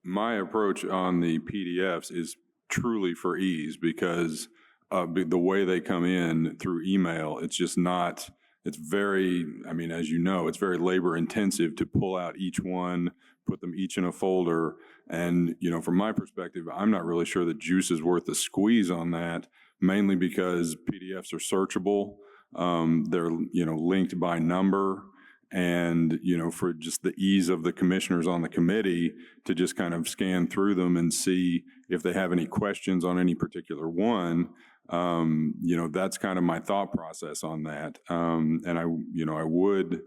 A: My approach on the PDFs is truly for ease because the way they come in through email, it's just not, it's very, as you know, it's very labor intensive to pull out each one, put them each in a folder. And, from my perspective, I'm not really sure the juice is worth the squeeze on that, mainly because PDFs are searchable. They're, linked by number. And, for just the ease of the commissioners on the committee to just kind of scan through them and see if they have any questions on any particular one, that's kind of my thought process on that. And I would,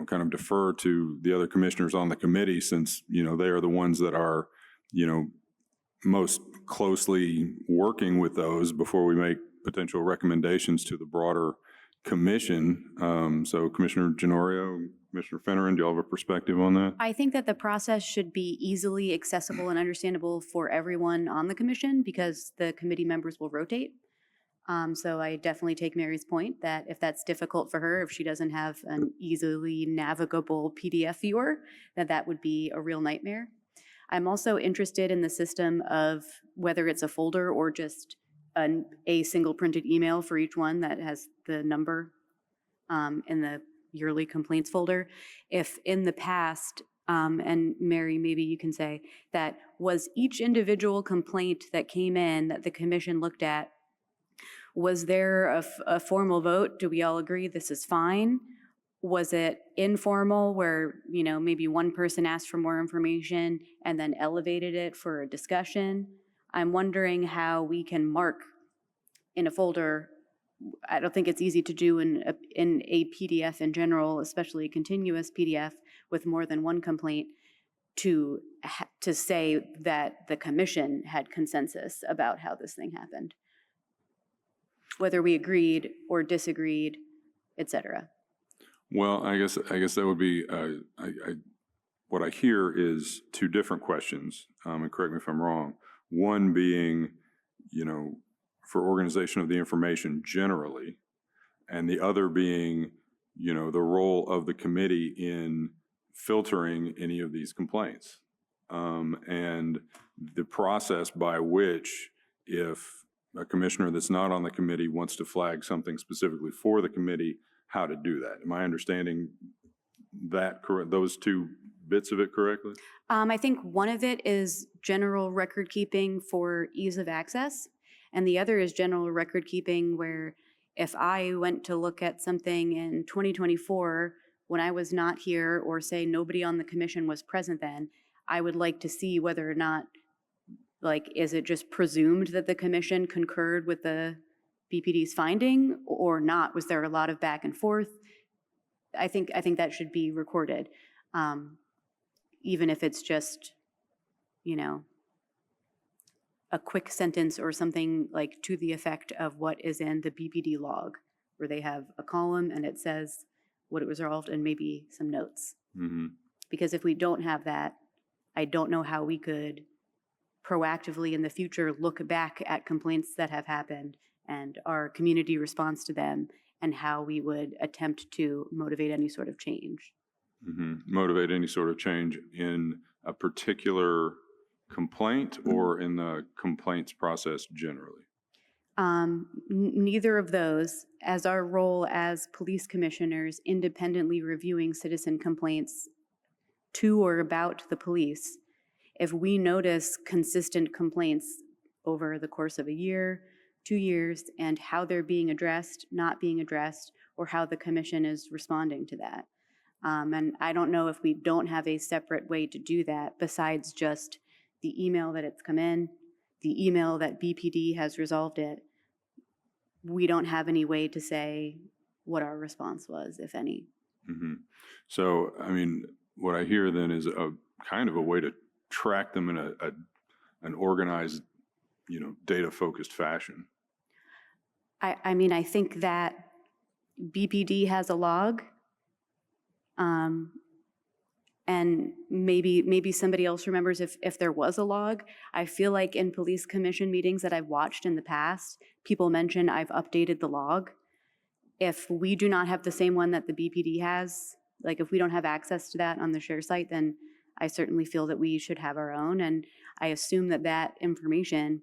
A: kind of defer to the other commissioners on the committee since, they are the ones that are, most closely working with those before we make potential recommendations to the broader commission. So Commissioner Genorio, Commissioner Fennerin, do you all have a perspective on that?
C: I think that the process should be easily accessible and understandable for everyone on the commission because the committee members will rotate. So I definitely take Mary's point that if that's difficult for her, if she doesn't have an easily navigable PDF viewer, that would be a real nightmare. I'm also interested in the system of whether it's a folder or just a single printed email for each one that has the number in the yearly complaints folder. If in the past, and Mary, maybe you can say, that was each individual complaint that came in that the commission looked at, was there a formal vote? Do we all agree this is fine? Was it informal where, you know, maybe one person asked for more information and then elevated it for a discussion? I'm wondering how we can mark in a folder. I don't think it's easy to do in a PDF in general, especially a continuous PDF with more than one complaint, to say that the commission had consensus about how this thing happened, whether we agreed or disagreed, et cetera.
A: Well, I guess that would be, what I hear is two different questions, and correct me if I'm wrong. One being, you know, for organization of the information generally, and the other being, you know, the role of the committee in filtering any of these complaints. And the process by which, if a commissioner that's not on the committee wants to flag something specifically for the committee, how to do that. Am I understanding that correct? Those two bits of it correctly?
C: I think one of it is general record keeping for ease of access, and the other is general record keeping where if I went to look at something in 2024 when I was not here, or say nobody on the commission was present then, I would like to see whether or not, like, is it just presumed that the commission concurred with the BPD's finding or not? Was there a lot of back and forth? I think that should be recorded, even if it's just, you know, a quick sentence or something like to the effect of what is in the BPD log, where they have a column and it says what it was resolved and maybe some notes.
A: Mm-hmm.
C: Because if we don't have that, I don't know how we could proactively in the future look back at complaints that have happened and our community response to them, and how we would attempt to motivate any sort of change.
A: Mm-hmm. Motivate any sort of change in a particular complaint or in the complaints process generally?
C: Neither of those, as our role as police commissioners independently reviewing citizen complaints to or about the police. If we notice consistent complaints over the course of a year, 2 years, and how they're being addressed, not being addressed, or how the commission is responding to that. And I don't know if we don't have a separate way to do that besides just the email that it's come in, the email that BPD has resolved it. We don't have any way to say what our response was, if any.
A: Mm-hmm. So, I mean, what I hear then is a kind of a way to track them in an organized, you know, data-focused fashion.
C: I mean, I think that BPD has a log, and maybe somebody else remembers if there was a log. I feel like in police commission meetings that I've watched in the past, people mention I've updated the log. If we do not have the same one that the BPD has, like if we don't have access to that on the share site, then I certainly feel that we should have our own. And I assume that that information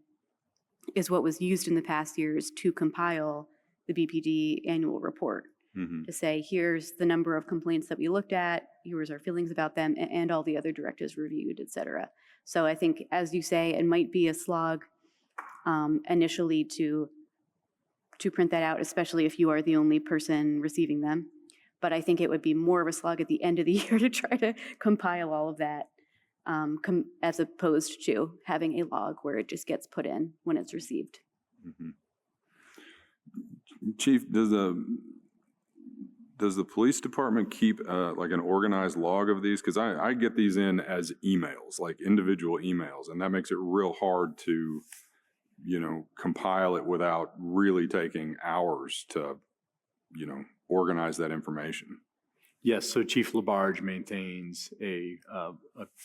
C: is what was used in the past years to compile the BPD annual report.
A: Mm-hmm.
C: To say, here's the number of complaints that we looked at, here's our feelings about them, and all the other directives reviewed, et cetera. So I think, as you say, it might be a slog initially to print that out, especially if you are the only person receiving them. But I think it would be more of a slog at the end of the year to try to compile all of that, as opposed to having a log where it just gets put in when it's received.
A: Mm-hmm. Chief, does the police department keep like an organized log of these? Because I get these in as emails, like individual emails, and that makes it real hard to, you know, compile it without really taking hours to, you know, organize that information.
D: Yes, so Chief Labarge maintains a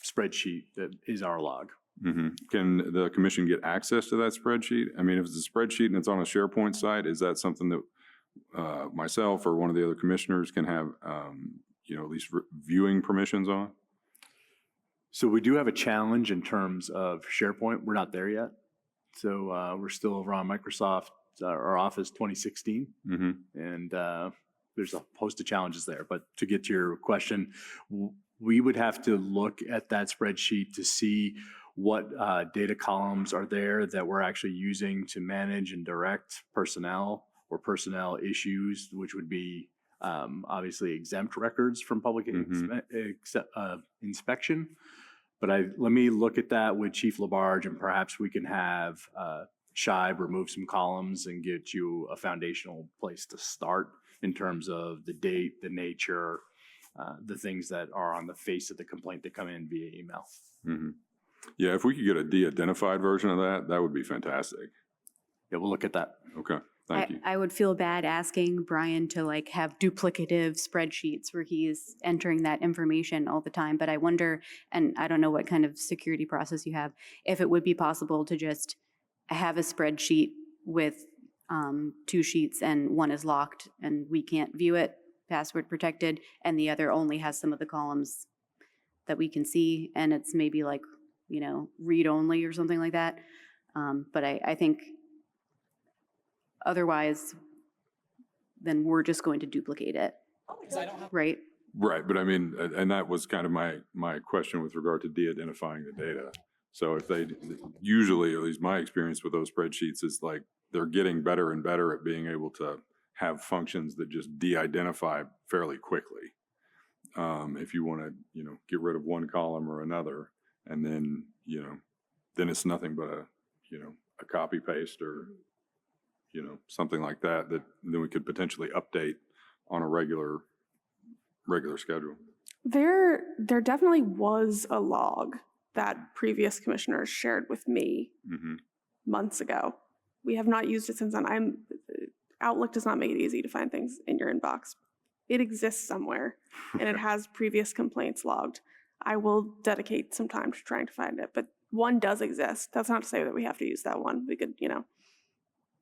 D: spreadsheet that is our log.
A: Mm-hmm. Can the commission get access to that spreadsheet? I mean, if it's a spreadsheet and it's on a SharePoint site, is that something that myself or one of the other commissioners can have, you know, at least viewing permissions on?
D: So we do have a challenge in terms of SharePoint. We're not there yet. So we're still over on Microsoft, our Office 2016.
A: Mm-hmm.
D: And there's a host of challenges there. But to get to your question, we would have to look at that spreadsheet to see what data columns are there that we're actually using to manage and direct personnel or personnel issues, which would be obviously exempt records from public
A: Mhm.
D: inspection. But let me look at that with Chief Labarge, and perhaps we can have Shibe remove some columns and get you a foundational place to start in terms of the date, the nature, the things that are on the face of the complaint that come in via email.
A: Mhm. Yeah, if we could get a de-identified version of that, that would be fantastic.
D: Yeah, we'll look at that.
A: Okay, thank you.
C: I would feel bad asking Brian to like have duplicative spreadsheets where he's entering that information all the time. But I wonder, and I don't know what kind of security process you have, if it would be possible to just have a spreadsheet with 2 sheets and one is locked and we can't view it, password protected, and the other only has some of the columns that we can see, and it's maybe like, you know, read only or something like that. But I think otherwise, then we're just going to duplicate it, right?
A: Right, but I mean, and that was kind of my question with regard to de-identifying the data. So if they, usually, at least my experience with those spreadsheets is like, they're getting better and better at being able to have functions that just de-identify fairly quickly. If you want to, you know, get rid of one column or another, and then, you know, then it's nothing but a, you know, a copy paste or, you know, something like that, that then we could potentially update on a regular schedule.
F: There definitely was a log that previous commissioners shared with me
A: Mm-hmm.
F: months ago. We have not used it since then. Outlook does not make it easy to find things in your inbox. It exists somewhere, and it has previous complaints logged. I will dedicate some time to trying to find it, but one does exist. That's not to say that we have to use that one. We could, you know,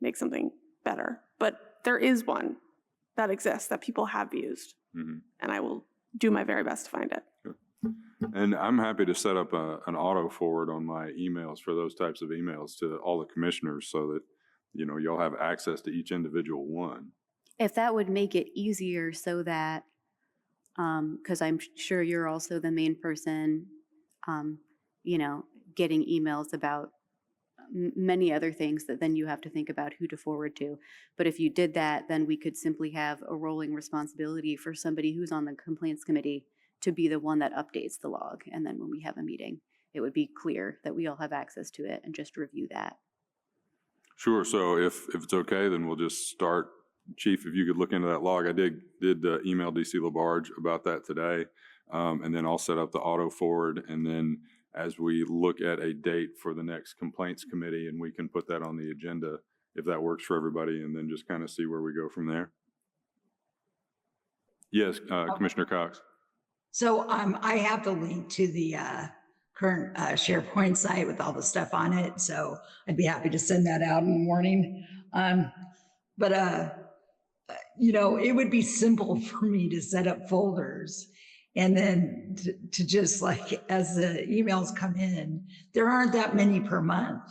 F: make something better. But there is one that exists that people have used,
A: Mm-hmm.
F: and I will do my very best to find it.
A: And I'm happy to set up an auto forward on my emails for those types of emails to all the commissioners so that, you know, you'll have access to each individual one.
C: If that would make it easier so that, because I'm sure you're also the main person, you know, getting emails about many other things that then you have to think about who to forward to. But if you did that, then we could simply have a rolling responsibility for somebody who's on the complaints committee to be the one that updates the log. And then when we have a meeting, it would be clear that we all have access to it and just review that.
A: Sure. So if it's okay, then we'll just start. Chief, if you could look into that log. I did email DC Labarge about that today. And then I'll set up the auto forward. And then as we look at a date for the next complaints committee, and we can put that on the agenda if that works for everybody, and then just kind of see where we go from there. Yes, Commissioner Cox.
E: So I have the link to the current SharePoint site with all the stuff on it. So I'd be happy to send that out in the morning. You know, it would be simple for me to set up folders and then to just like, as the emails come in, there aren't that many per month,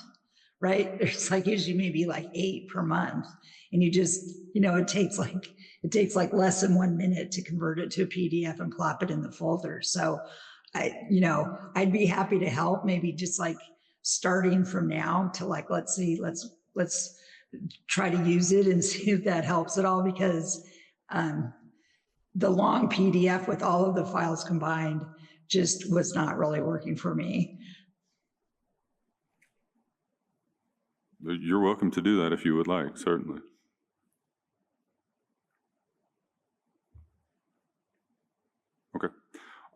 E: right? There's like usually maybe like 8 per month. And you just, you know, it takes like less than 1 minute to convert it to a PDF and plop it in the folder. So I'd be happy to help, maybe just like starting from now to like, let's try to use it and see if that helps at all, because the long PDF with all of the files combined just was not really working for me.
A: You're welcome to do that if you would like, certainly. Okay.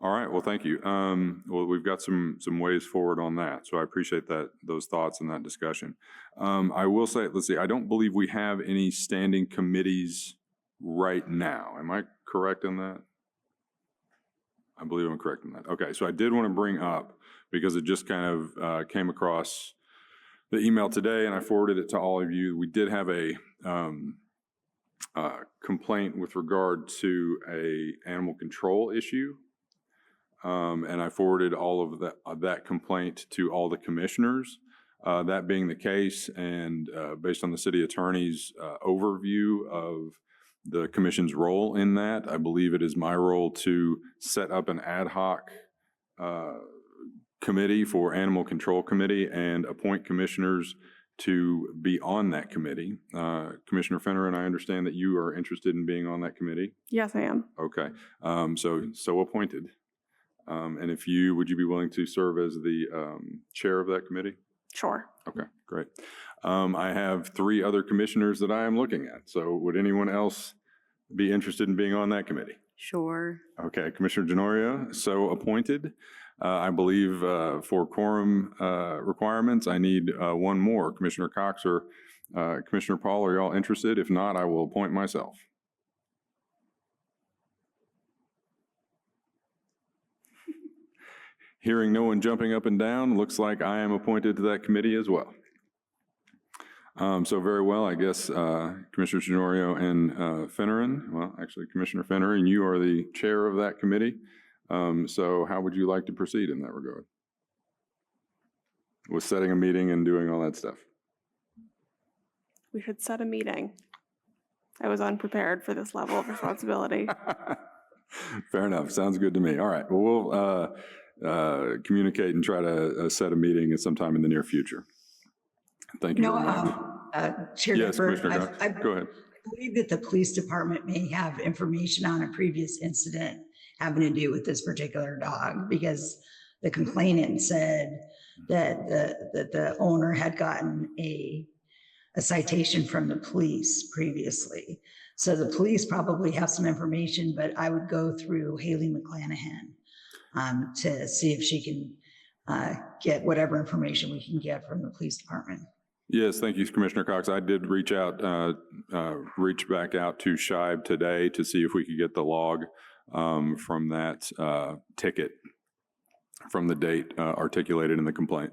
A: All right. Well, thank you. Well, we've got some ways forward on that. So I appreciate those thoughts and that discussion. I will say, let's see, I don't believe we have any standing committees right now. Am I correct in that? I believe I'm correct in that. Okay. So I did want to bring up, because it just kind of came across the email today and I forwarded it to all of you. We did have a complaint with regard to a animal control issue. And I forwarded all of that complaint to all the commissioners. That being the case, and based on the city attorney's overview of the commission's role in that, I believe it is my role to set up an ad hoc committee for animal control committee and appoint commissioners to be on that committee. Commissioner Finneran, I understand that you are interested in being on that committee.
F: Yes, I am.
A: Okay, so appointed. And if you, would you be willing to serve as the chair of that committee?
F: Sure.
A: Okay, great. I have 3 other commissioners that I am looking at. So would anyone else be interested in being on that committee?
C: Sure.
A: Okay, Commissioner Denorio, so appointed. I believe for quorum requirements, I need 1 more. Commissioner Cox or Commissioner Paul, are y'all interested? If not, I will appoint myself. Hearing no one jumping up and down, looks like I am appointed to that committee as well. So very well, I guess Commissioner Denorio and Finneran, well, actually Commissioner Finneran, you are the chair of that committee. So how would you like to proceed in that regard? With setting a meeting and doing all that stuff?
F: We should set a meeting. I was unprepared for this level of responsibility.
A: Fair enough. Sounds good to me. All right. Well, we'll communicate and try to set a meeting at some time in the near future. Thank you very much.
E: Chair
A: Yes,
E: Defer,
A: Commissioner Cox. Go ahead.
E: I believe that the police department may have information on a previous incident having to do with this particular dog, because the complainant said that the owner had gotten a citation from the police previously. So the police probably have some information, but I would go through Haley McClanahan to see if she can get whatever information we can get from the police department.
A: Yes, thank you, Commissioner Cox. I did reach back out to Shive today to see if we could get the log from that ticket from the date articulated in the complaint.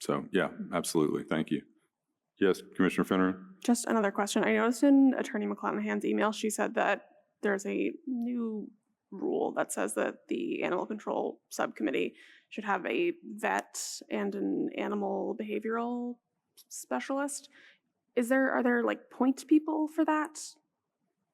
A: So yeah, absolutely. Thank you. Yes, Commissioner Finneran.
F: Just another question. I noticed in Attorney McClanahan's email, she said that there's a new rule that says that the Animal Control Subcommittee should have a vet and an animal behavioral specialist. Are there like point people for that?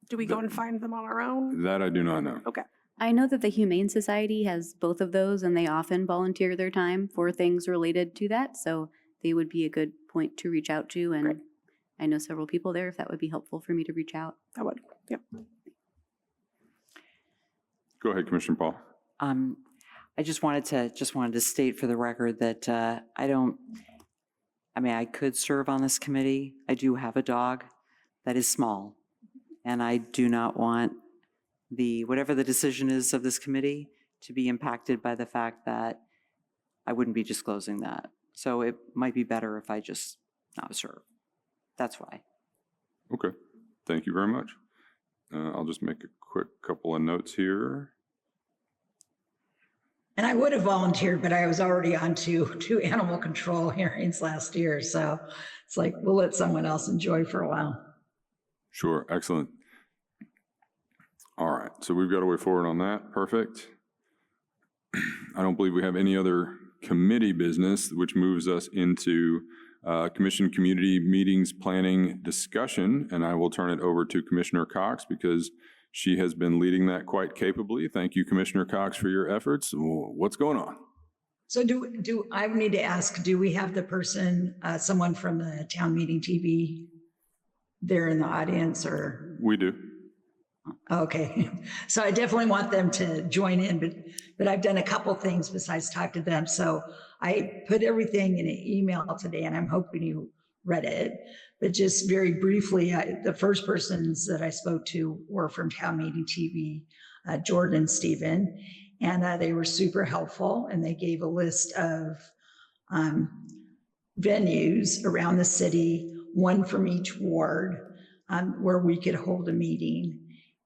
F: Do we go and find them on our own?
A: That I do not know.
F: Okay.
C: I know that the Humane Society has both of those, and they often volunteer their time for things related to that. So they would be a good point to reach out to. And
F: Great.
C: I know several people there, if that would be helpful for me to reach out.
F: That would. Yep.
A: Go ahead, Commissioner Paul.
B: I just wanted to state for the record that I could serve on this committee. I do have a dog that is small, and I do not want whatever the decision is of this committee to be impacted by the fact that I wouldn't be disclosing that. So it might be better if I just not serve. That's why.
A: Okay, thank you very much. I'll just make a quick couple of notes here.
E: And I would have volunteered, but I was already on two animal control hearings last year. So it's like, we'll let someone else enjoy for a while.
A: Sure, excellent. All right, so we've got a way forward on that. Perfect. I don't believe we have any other committee business, which moves us into Commission Community Meetings Planning Discussion. And I will turn it over to Commissioner Cox because she has been leading that quite capably. Thank you, Commissioner Cox, for your efforts. What's going on?
E: So do I need to ask, do we have the person, someone from the Town Meeting TV there in the audience, or?
A: We do.
E: Okay, so I definitely want them to join in, but I've done a couple things besides talk to them. So I put everything in an email today, and I'm hoping you read it. But just very briefly, the first persons that I spoke to were from Town Meeting TV, Jordan and Stephen, and they were super helpful, and they gave a list of venues around the city, one from each ward, where we could hold a meeting.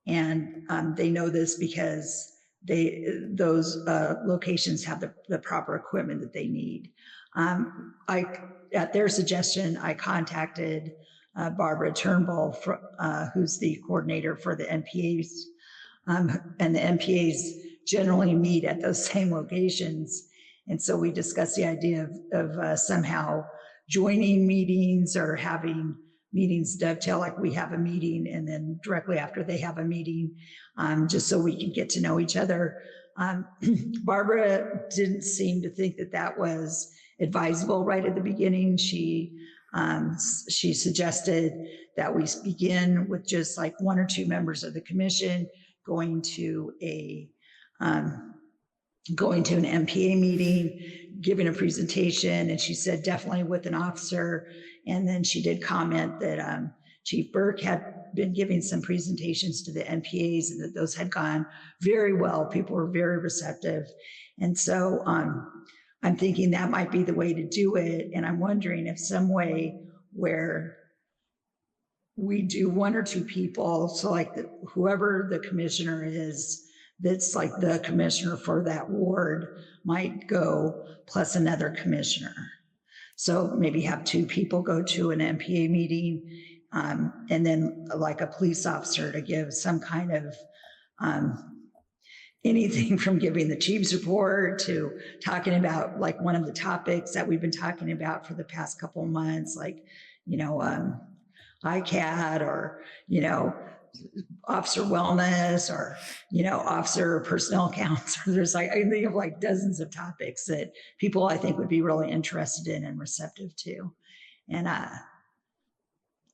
E: And they know this because those locations have the proper equipment that they need. At their suggestion, I contacted Barbara Turnbull, who's the coordinator for the NPAs. And the NPAs generally meet at those same locations. And so we discussed the idea of somehow joining meetings or having meetings dovetail, like we have a meeting and then directly after they have a meeting, just so we can get to know each other. Barbara didn't seem to think that was advisable right at the beginning. She She suggested that we begin with just like 1 or 2 members of the commission going to an MPA meeting, giving a presentation, and she said definitely with an officer. And then she did comment that Chief Burke had been giving some presentations to the MPAs and that those had gone very well. People were very receptive. And so I'm thinking that might be the way to do it. And I'm wondering if some way where we do 1 or 2 people, so like whoever the commissioner is, that's like the commissioner for that ward might go plus another commissioner. So maybe have 2 people go to an MPA meeting, and then like a police officer to give some kind of anything from giving the chief's report to talking about like one of the topics that we've been talking about for the past couple of months, like, ICAD or, officer wellness or, officer personnel counts. There's like, I think of like dozens of topics that people I think would be really interested in and receptive to. And I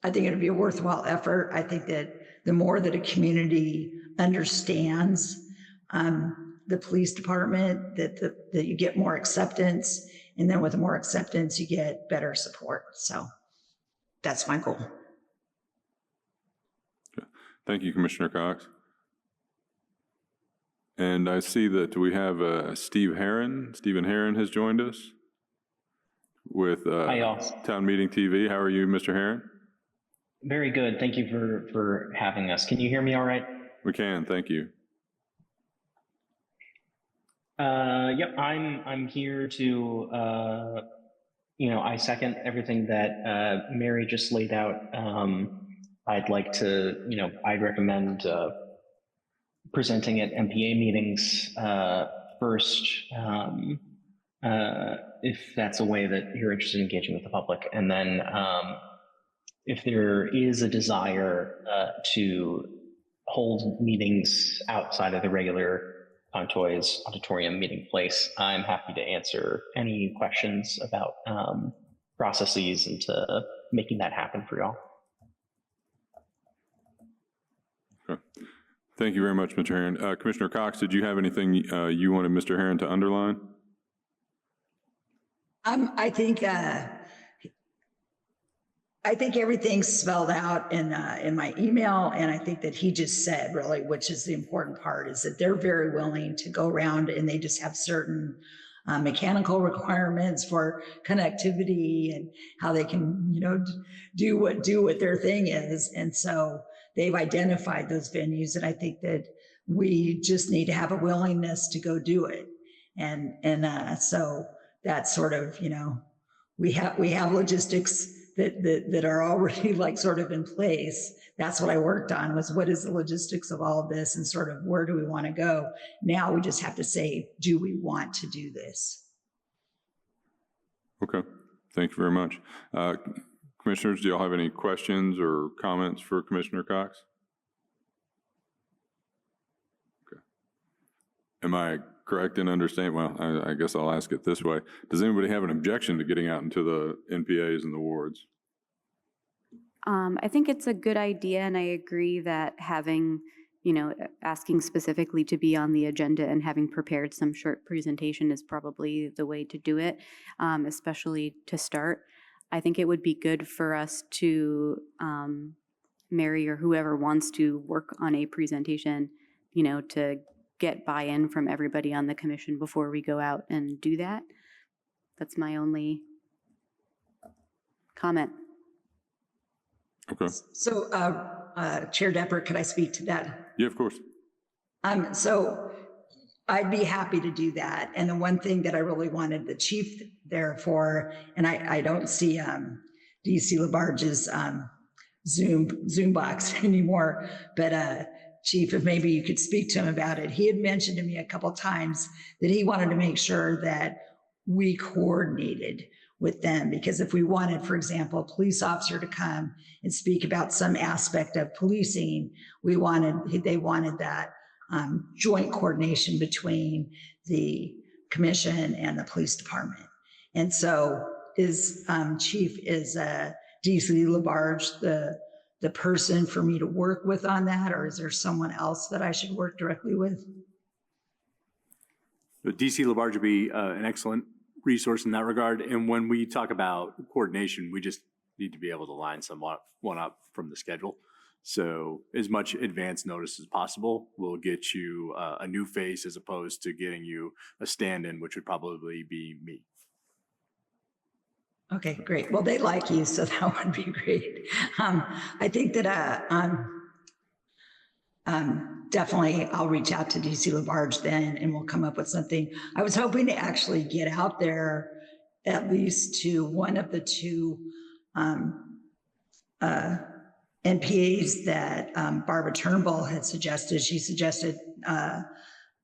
E: think it'd be a worthwhile effort. I think that the more that a community understands the police department, that you get more acceptance. And then with the more acceptance, you get better support. So that's my goal.
A: Thank you, Commissioner Cox. And I see that we have Stephen Herron has joined us with
G: Hi, y'all.
A: Town Meeting TV. How are you, Mr. Herron?
G: Very good. Thank you for having us. Can you hear me all right?
A: We can, thank you.
G: Yep, I'm here to, I second everything that Mary just laid out. I'd like to, I'd recommend presenting at MPA meetings first, if that's a way that you're interested in engaging with the public. And then if there is a desire to hold meetings outside of the regular Pontoy's auditorium meeting place, I'm happy to answer any questions about processes and to making that happen for y'all.
A: Okay. Thank you very much, Mr. Herron. Commissioner Cox, did you have anything you wanted Mr. Herron to underline?
E: I think everything's spelled out in my email, and I think that he just said really, which is the important part, is that they're very willing to go around and they just have certain mechanical requirements for connectivity and how they can, do what their thing is. And so they've identified those venues, and I think that we just need to have a willingness to go do it. And so that's sort of, we have logistics that are already like sort of in place. That's what I worked on, was what is the logistics of all of this and sort of where do we want to go? Now we just have to say, do we want to do this?
A: Okay, thank you very much. Commissioners, do y'all have any questions or comments for Commissioner Cox? Okay. Am I correct in understanding? Well, I guess I'll ask it this way. Does anybody have an objection to getting out into the NPAs and the wards?
C: I think it's a good idea, and I agree that having, asking specifically to be on the agenda and having prepared some short presentation is probably the way to do it, especially to start. I think it would be good for us to, Mary or whoever wants to work on a presentation, to get buy-in from everybody on the commission before we go out and do that. That's my only comment.
A: Okay.
E: So, Chair Deppert, could I speak to that?
A: Yeah, of course.
E: So I'd be happy to do that. And the one thing that I really wanted the chief there for, and I don't see DC Labarge's Zoom box anymore, but Chief, if maybe you could speak to him about it. He had mentioned to me a couple of times that he wanted to make sure that we coordinated with them, because if we wanted, for example, a police officer to come and speak about some aspect of policing, they wanted that joint coordination between the commission and the police department. And so is, Chief, is DC Labarge the person for me to work with on that, or is there someone else that I should work directly with?
D: DC Labarge would be an excellent resource in that regard. And when we talk about coordination, we just need to be able to line one up from the schedule. So as much advance notice as possible will get you a new face as opposed to getting you a stand-in, which would probably be me.
E: Okay, great. Well, they like you, so that would be great. I think that definitely I'll reach out to DC Labarge then, and we'll come up with something. I was hoping to actually get out there at least to one of the two NPAs that Barbara Turnbull had suggested. She suggested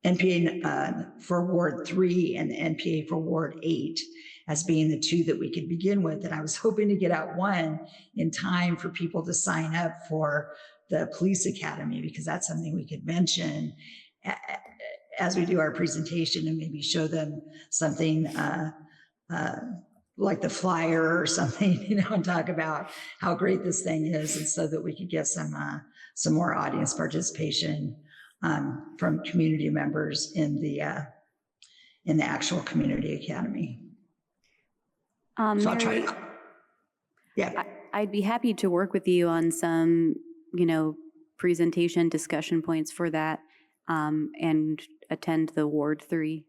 E: NPA for Ward 3 and the NPA for Ward 8 as being the two that we could begin with. And I was hoping to get out one in time for people to sign up for the police academy, because that's something we could mention as we do our presentation, and maybe show them something like the flyer or something, and talk about how great this thing is, and so that we could get some more audience participation from community members in the actual community academy. So I'll try. Yeah,
C: I'd be happy to work with you on some, presentation discussion points for that, and attend the Ward 3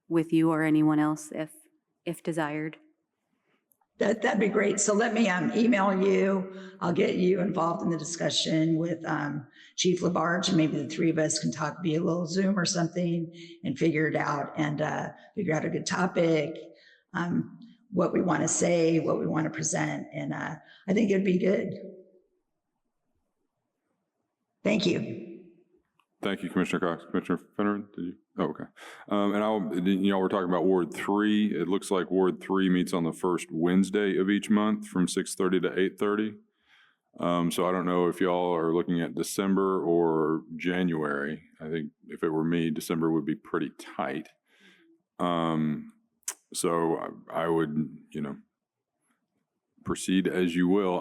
C: with you or anyone else if desired.
E: That'd be great. So let me email you. I'll get you involved in the discussion with Chief Labarge, and maybe the three of us can talk via a little Zoom or something and figure it out, and figure out a good topic, what we want to say, what we want to present. And I think it'd be good. Thank you.
A: Thank you, Commissioner Cox. Commissioner Finneran, did you? Oh, okay. And y'all were talking about Ward 3. It looks like Ward 3 meets on the first Wednesday of each month from 6:30 to 8:30. So I don't know if y'all are looking at December or January. I think if it were me, December would be pretty tight. So I would, proceed as you will.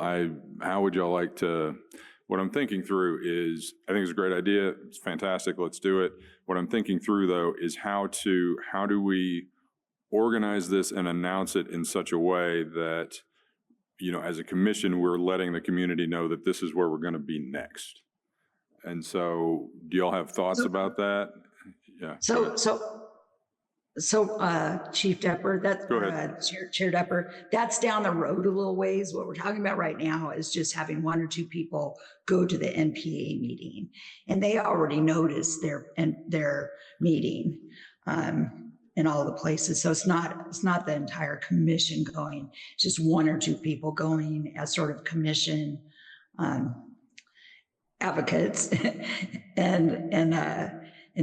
A: How would y'all like to? What I'm thinking through is, I think it's a great idea. It's fantastic. Let's do it. What I'm thinking through, though, is how do we organize this and announce it in such a way that, as a commission, we're letting the community know that this is where we're going to be next. And so, do y'all have thoughts about that? Yeah.
E: So, Chief Depper, that's
A: Go ahead.
E: Chair Depper, that's down the road a little ways. What we're talking about right now is just having one or two people go to the NPA meeting, and they already noticed their meeting in all the places. So it's not the entire commission going, just one or two people going as sort of commission advocates and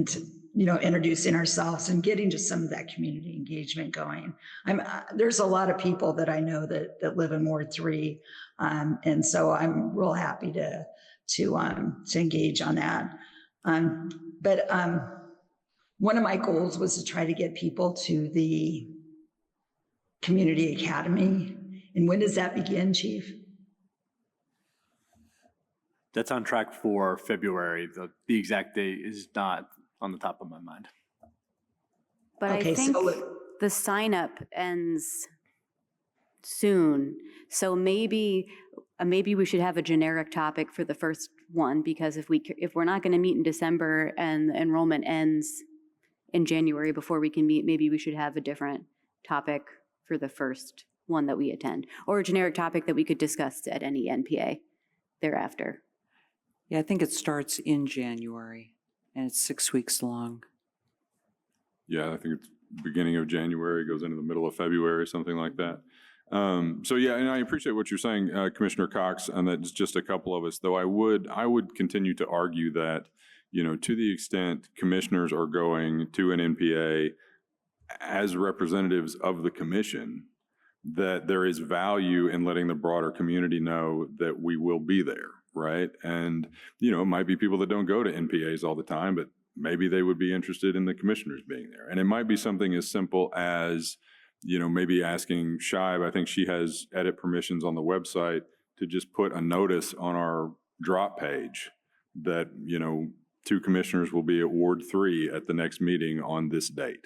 E: to, introducing ourselves and getting just some of that community engagement going. There's a lot of people that I know that live in Ward 3, and so I'm real happy to engage on that. But one of my goals was to try to get people to the community academy. And when does that begin, Chief?
D: That's on track for February. The exact date is not on the top of my mind.
C: But
E: Okay,
C: I think
E: so
C: the sign up ends soon. So maybe we should have a generic topic for the first one, because if we're not going to meet in December and the enrollment ends in January before we can meet, maybe we should have a different topic for the first one that we attend, or a generic topic that we could discuss at any NPA thereafter.
B: Yeah, I think it starts in January, and it's 6 weeks long.
A: Yeah, I think it's beginning of January, goes into the middle of February, something like that. So yeah, and I appreciate what you're saying, Commissioner Cox, and that's just a couple of us, though I would continue to argue that, to the extent commissioners are going to an NPA as representatives of the commission, that there is value in letting the broader community know that we will be there, right? And, it might be people that don't go to NPAs all the time, but maybe they would be interested in the commissioners being there. And it might be something as simple as, maybe asking Shive, I think she has edit permissions on the website, to just put a notice on our drop page that, 2 commissioners will be at Ward 3 at the next meeting on this date.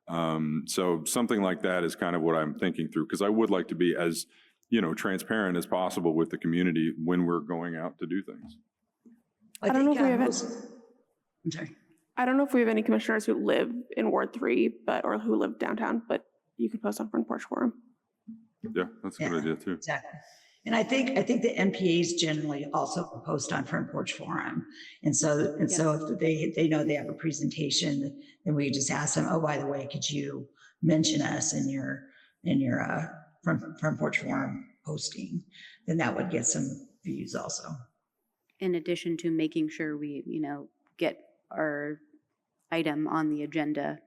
A: So something like that is kind of what I'm thinking through, because I would like to be as, transparent as possible with the community when we're going out to do things.
F: I don't know if we have
E: I'm sorry.
F: I don't know if we have any commissioners who live in Ward 3, or who live downtown, but you could post on Front Porch Forum.
A: Yeah, that's a good idea too.
E: Exactly. And I think the NPAs generally also post on Front Porch Forum. And so if they know they have a presentation, then we just ask them, oh, by the way, could you mention us in your Front Porch Forum posting? Then that would get some views also.
C: In addition to making sure we, get our item on the agenda.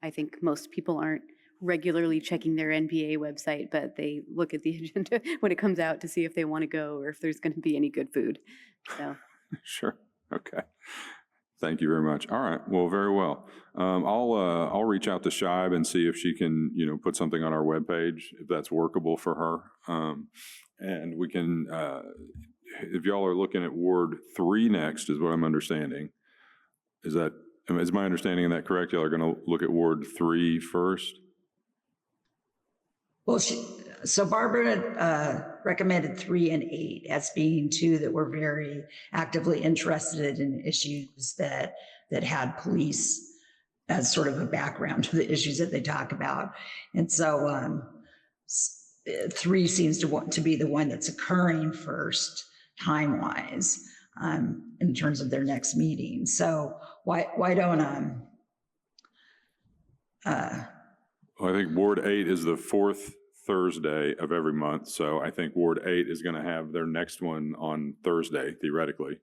C: I think most people aren't regularly checking their NPA website, but they look at the agenda when it comes out to see if they want to go or if there's going to be any good food. So.
A: Sure. Okay. Thank you very much. All right. Well, very well. I'll reach out to Shive and see if she can, put something on our webpage, if that's workable for her. And we can, if y'all are looking at Ward 3 next, is what I'm understanding. Is my understanding of that correct? Y'all are going to look at Ward 3 first?
E: Well, so Barbara recommended 3 and 8 as being 2 that were very actively interested in issues that had police as sort of a background to the issues that they talk about. And so 3 seems to be the one that's occurring first time-wise in terms of their next meeting. So why don't
A: Well, I think Ward 8 is the 4th Thursday of every month. So I think Ward 8 is going to have their next one on Thursday, theoretically,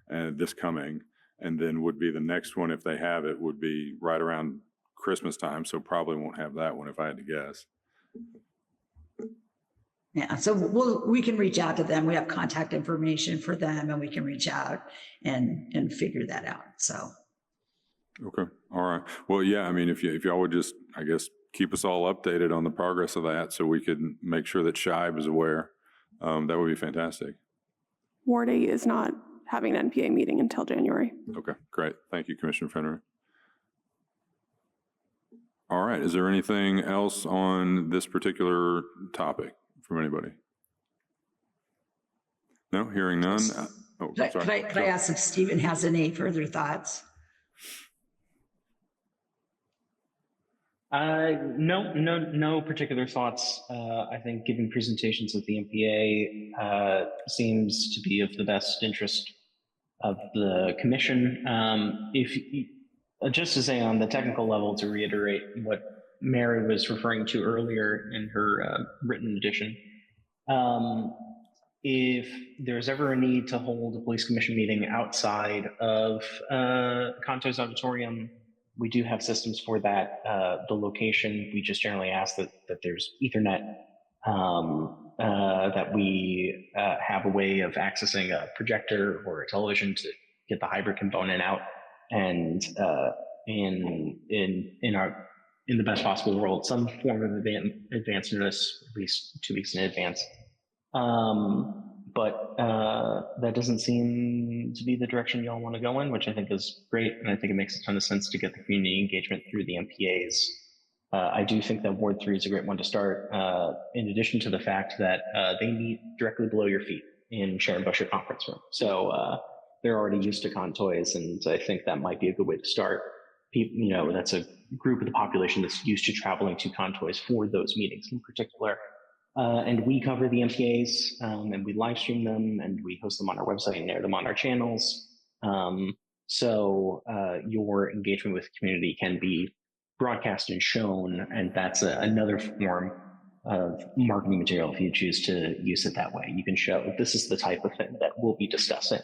A: this coming. And then would be the next one, if they have it, would be right around Christmas time. So probably won't have that one if I had to guess.
E: Yeah, so we can reach out to them. We have contact information for them, and we can reach out and figure that out. So. Okay.
A: All right. Well, yeah, I mean, if y'all would just, I guess, keep us all updated on the progress of that so we could make sure that Shive is aware, that would be fantastic.
F: Ward 8 is not having an NPA meeting until January.
A: Okay, great. Thank you, Commissioner Fennery. All right. Is there anything else on this particular topic from anybody? No, hearing none. Oh, sorry.
E: Could I ask if Stephen has any further thoughts?
G: No particular thoughts. I think giving presentations at the MPA seems to be of the best interest of the commission. Just to say on the technical level, to reiterate what Mary was referring to earlier in her written edition, if there's ever a need to hold a police commission meeting outside of Conto's auditorium, we do have systems for that. The location, we just generally ask that there's Ethernet, that we have a way of accessing a projector or a television to get the hybrid component out, and in the best possible world, some form of advance notice, at least 2 weeks in advance. But that doesn't seem to be the direction y'all want to go in, which I think is great. And I think it makes a ton of sense to get the community engagement through the MPAs. I do think that Ward 3 is a great one to start, in addition to the fact that they meet directly below your feet in Sharon Busher conference room. So they're already used to contoys, and I think that might be a good way to start. People, that's a group of the population that's used to traveling to contoys for those meetings in particular. And we cover the MPAs, and we live stream them, and we host them on our website and air them on our channels. So your engagement with the community can be broadcast and shown, and that's another form of marketing material if you choose to use it that way. You can show this is the type of thing that we'll be discussing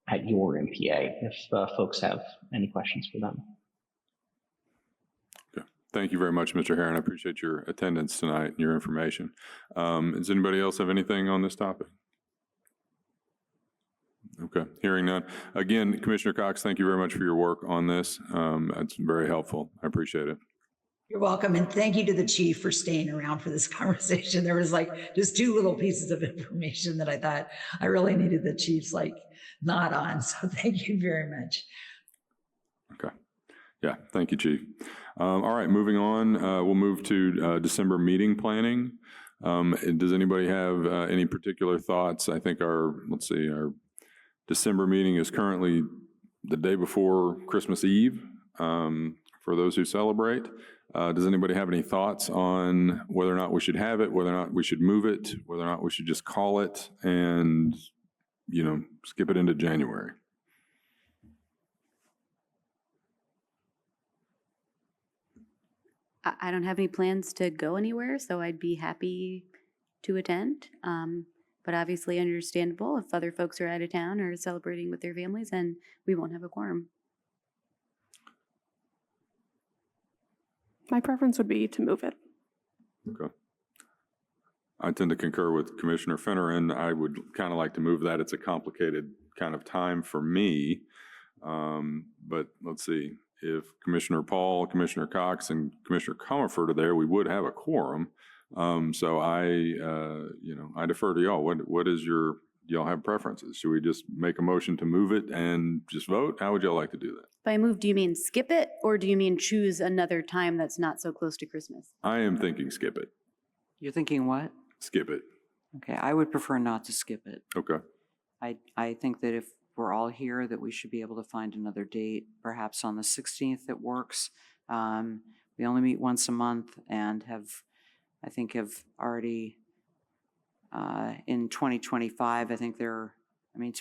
G: at your MPA if folks have any questions for them.
A: Thank you very much, Mr. Herron. I appreciate your attendance tonight and your information. Does anybody else have anything on this topic? Okay, hearing none. Again, Commissioner Cox, thank you very much for your work on this. That's very helpful. I appreciate it.
E: You're welcome. And thank you to the chief for staying around for this conversation. There was like just two little pieces of information that I thought I really needed the chief's like nod on. So thank you very much.
A: Okay. Yeah, thank you, Chief. All right, moving on, we'll move to December meeting planning. Does anybody have any particular thoughts? I think our December meeting is currently the day before Christmas Eve for those who celebrate. Does anybody have any thoughts on whether or not we should have it, whether or not we should move it, whether or not we should just call it and, skip it into January?
C: I don't have any plans to go anywhere, so I'd be happy to attend. But obviously understandable if other folks are out of town or celebrating with their families, and we won't have a quorum.
F: My preference would be to move it.
A: Okay. I tend to concur with Commissioner Fenner, and I would kind of like to move that. It's a complicated kind of time for me. But let's see. If Commissioner Paul, Commissioner Cox, and Commissioner Comerford are there, we would have a quorum. So I defer to y'all. What is do y'all have preferences? Should we just make a motion to move it and just vote? How would y'all like to do that?
C: By move, do you mean skip it, or do you mean choose another time that's not so close to Christmas?
A: I am thinking skip it.
B: You're thinking what?
A: Skip it.
B: Okay, I would prefer not to skip it.
A: Okay.
B: I think that if we're all here, that we should be able to find another date, perhaps on the 16th that works. We only meet once a month and have already, in 2025, to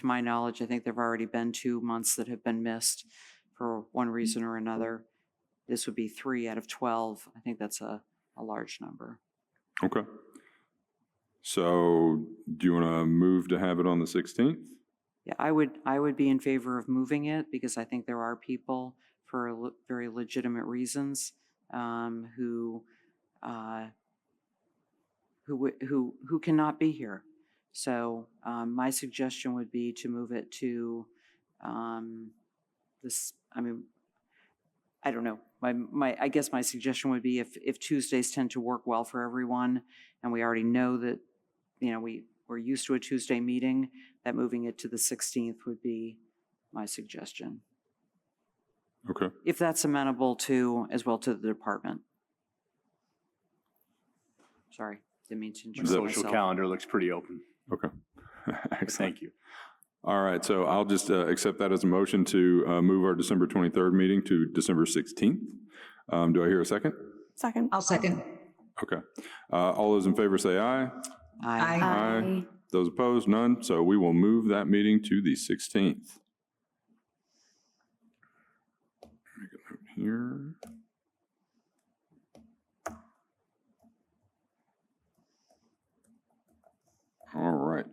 B: my knowledge, I think there have already been 2 months that have been missed for one reason or another. This would be 3 out of 12. I think that's a large number.
A: Okay. So do you want to move to have it on the 16th?
B: Yeah, I would be in favor of moving it because I think there are people for very legitimate reasons who cannot be here. So my suggestion would be to move it to this. I don't know. I guess my suggestion would be if Tuesdays tend to work well for everyone, and we already know that we're used to a Tuesday meeting, that moving it to the 16th would be my suggestion.
A: Okay.
B: If that's amenable as well to the department. Sorry, didn't mean to
D: My
B: interrupt
D: social
B: myself.
D: calendar looks pretty open.
A: Okay. Excellent.
D: Thank you.
A: All right, so I'll just accept that as a motion to move our December 23rd meeting to December 16th. Do I hear a second?
F: Second.
E: I'll second.
A: Okay. All those in favor say aye.
B: Aye.
A: Aye. Those opposed, none. So we will move that meeting to the 16th. Make a note here. All right.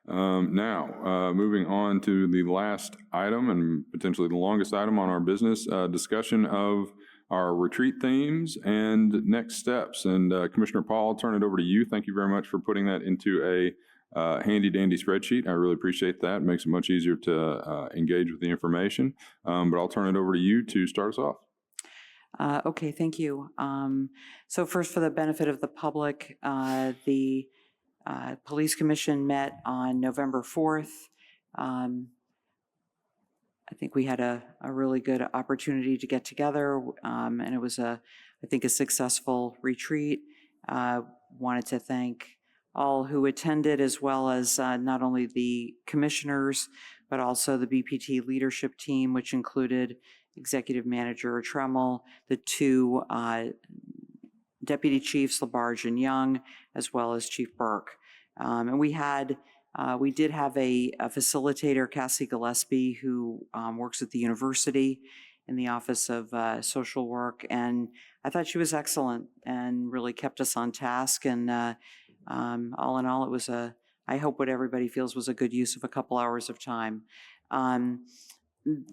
A: Now, moving on to the last item and potentially the longest item on our business, discussion of our retreat themes and next steps. And Commissioner Paul, I'll turn it over to you. Thank you very much for putting that into a handy dandy spreadsheet. I really appreciate that. It makes it much easier to engage with the information. But I'll turn it over to you to start us off.
B: Okay, thank you. So first, for the benefit of the public, the Police Commission met on November 4th. I think we had a really good opportunity to get together, and it was I think a successful retreat. Wanted to thank all who attended, as well as not only the commissioners, but also the BPT leadership team, which included Executive Manager Tremmel, the 2 Deputy Chiefs, Labarge and Young, as well as Chief Burke. And we did have a facilitator, Cassie Gillespie, who works at the university in the Office of Social Work. And I thought she was excellent and really kept us on task. And all in all, it was I hope what everybody feels was a good use of a couple hours of time.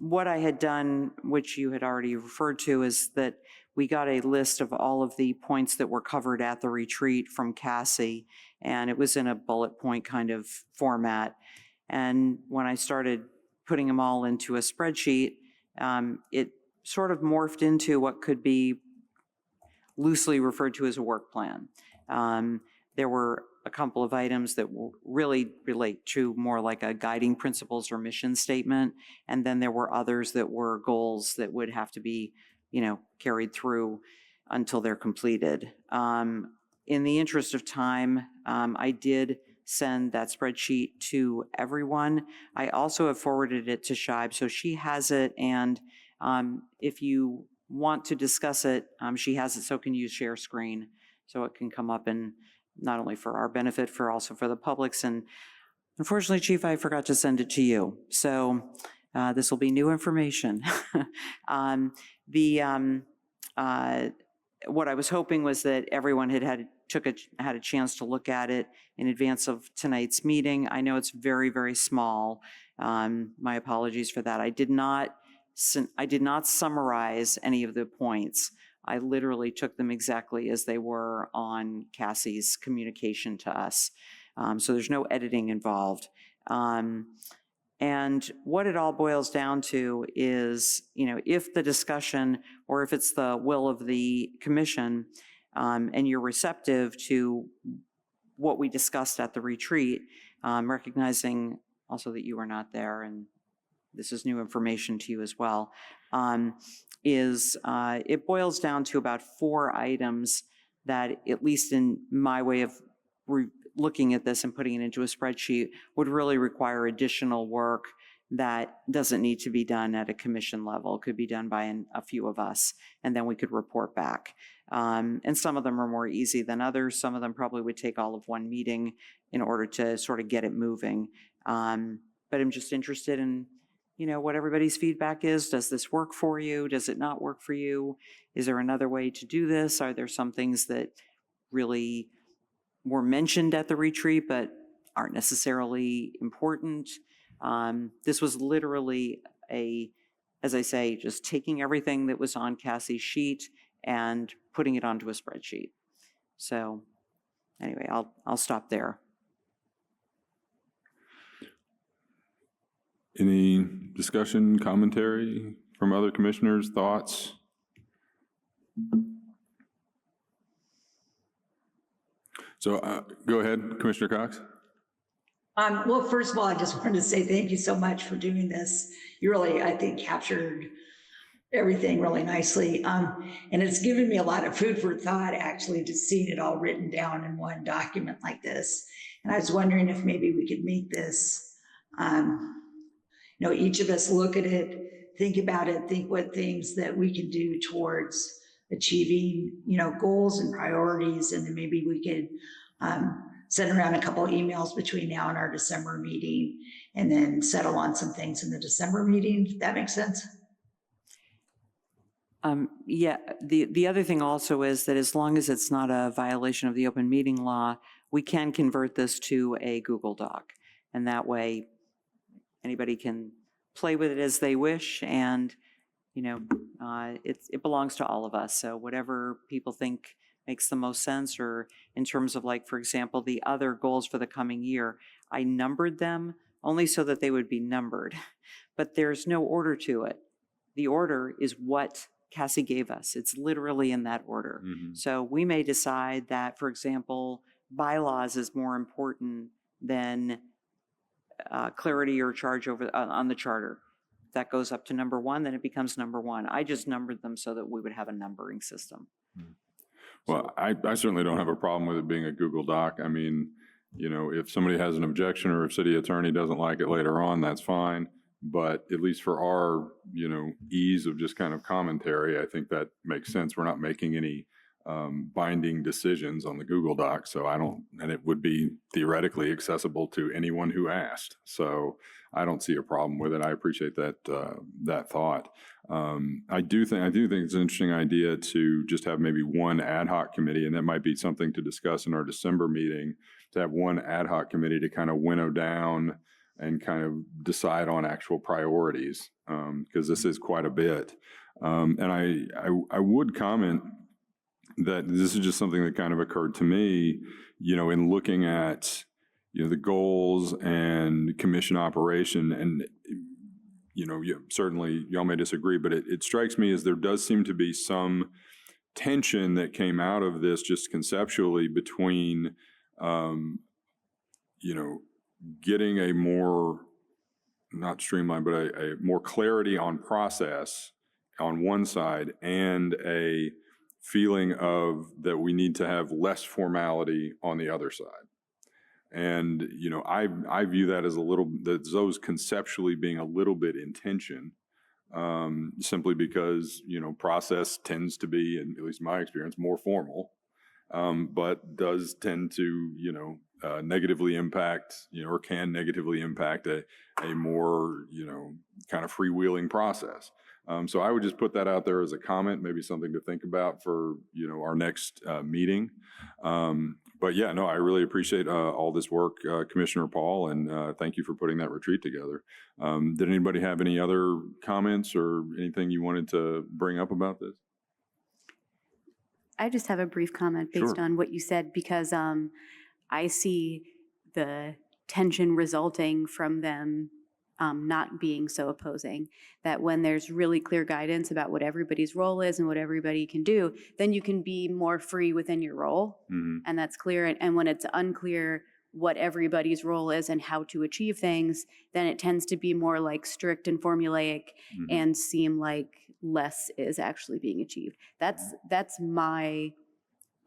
B: What I had done, which you had already referred to, is that we got a list of all of the points that were covered at the retreat from Cassie, and it was in a bullet point kind of format. And when I started putting them all into a spreadsheet, it sort of morphed into what could be loosely referred to as a work plan. There were a couple of items that really relate to more like a guiding principles or mission statement. And then there were others that were goals that would have to be, carried through until they're completed. In the interest of time, I did send that spreadsheet to everyone. I also have forwarded it to Shibe, so she has it. And if you want to discuss it, she has it, so can you share screen so it can come up, and not only for our benefit, also for the public's. And unfortunately, Chief, I forgot to send it to you. So this will be new information. What I was hoping was that everyone had a chance to look at it in advance of tonight's meeting. I know it's very, very small. My apologies for that. I did not summarize any of the points. I literally took them exactly as they were on Cassie's communication to us. So there's no editing involved. And what it all boils down to is, if the discussion, or if it's the will of the commission, and you're receptive to what we discussed at the retreat, recognizing also that you were not there, and this is new information to you as well, it boils down to about 4 items that, at least in my way of looking at this and putting it into a spreadsheet, would really require additional work that doesn't need to be done at a commission level. It could be done by a few of us, and then we could report back. And some of them are more easy than others. Some of them probably would take all of one meeting in order to sort of get it moving. But I'm just interested in, what everybody's feedback is. Does this work for you? Does it not work for you? Is there another way to do this? Are there some things that really were mentioned at the retreat but aren't necessarily important? This was literally as I say, just taking everything that was on Cassie's sheet and putting it onto a spreadsheet. So anyway, I'll stop there.
A: Any discussion, commentary from other commissioners, thoughts? So go ahead, Commissioner Cox.
E: Well, first of all, I just wanted to say thank you so much for doing this. You really, I think, captured everything really nicely. And it's given me a lot of food for thought, actually, to see it all written down in one document like this. And I was wondering if maybe we could make this, each of us look at it, think about it, think what things that we can do towards achieving, goals and priorities. And then maybe we could send around a couple of emails between now and our December meeting, and then settle on some things in the December meeting. If that makes sense.
B: Yeah, the other thing also is that as long as it's not a violation of the open meeting law, we can convert this to a Google Doc. And that way anybody can play with it as they wish. And, it belongs to all of us. So whatever people think makes the most sense, or in terms of, like, for example, the other goals for the coming year, I numbered them only so that they would be numbered, but there's no order to it. The order is what Cassie gave us. It's literally in that order. Mm-hmm. So we may decide that, for example, bylaws is more important than clarity or charge over on the charter. If that goes up to number 1, then it becomes number 1. I just numbered them so that we would have a numbering system. Mm-hmm.
A: Well, I certainly don't have a problem with it being a Google Doc. I mean, if somebody has an objection or if city attorney doesn't like it later on, that's fine. But at least for our, ease of just kind of commentary, I think that makes sense. We're not making any binding decisions on the Google Doc. So and it would be theoretically accessible to anyone who asked. So I don't see a problem with it. I appreciate that thought. I do think it's an interesting idea to just have maybe one ad hoc committee, and that might be something to discuss in our December meeting, to have one ad hoc committee to kind of winnow down and kind of decide on actual priorities, because this is quite a bit. And I would comment that this is just something that kind of occurred to me, in looking at, the goals and commission operation. And, certainly y'all may disagree, but it strikes me as there does seem to be some tension that came out of this just conceptually between, you know, getting a more, not streamlined, but a more clarity on process on one side and a feeling of that we need to have less formality on the other side. And, you know, I view that as a little, those conceptually being a little bit in tension, simply because, you know, process tends to be, in at least my experience, more formal, but does tend to, you know, negatively impact, you know, or can negatively impact a more, you know, kind of freewheeling process. So I would just put that out there as a comment, maybe something to think about for, you know, our next meeting. But yeah, no, I really appreciate all this work, Commissioner Paul, and thank you for putting that retreat together. Did anybody have any other comments or anything you wanted to bring up about this?
C: I just have a brief comment based
A: Sure.
C: on what you said, because I see the tension resulting from them not being so opposing, that when there's really clear guidance about what everybody's role is and what everybody can do, then you can be more free within your role.
A: Mm-hmm.
C: And that's clear. And when it's unclear what everybody's role is and how to achieve things, then it tends to be more like strict and formulaic
A: Mm-hmm.
C: and seem like less is actually being achieved. That's my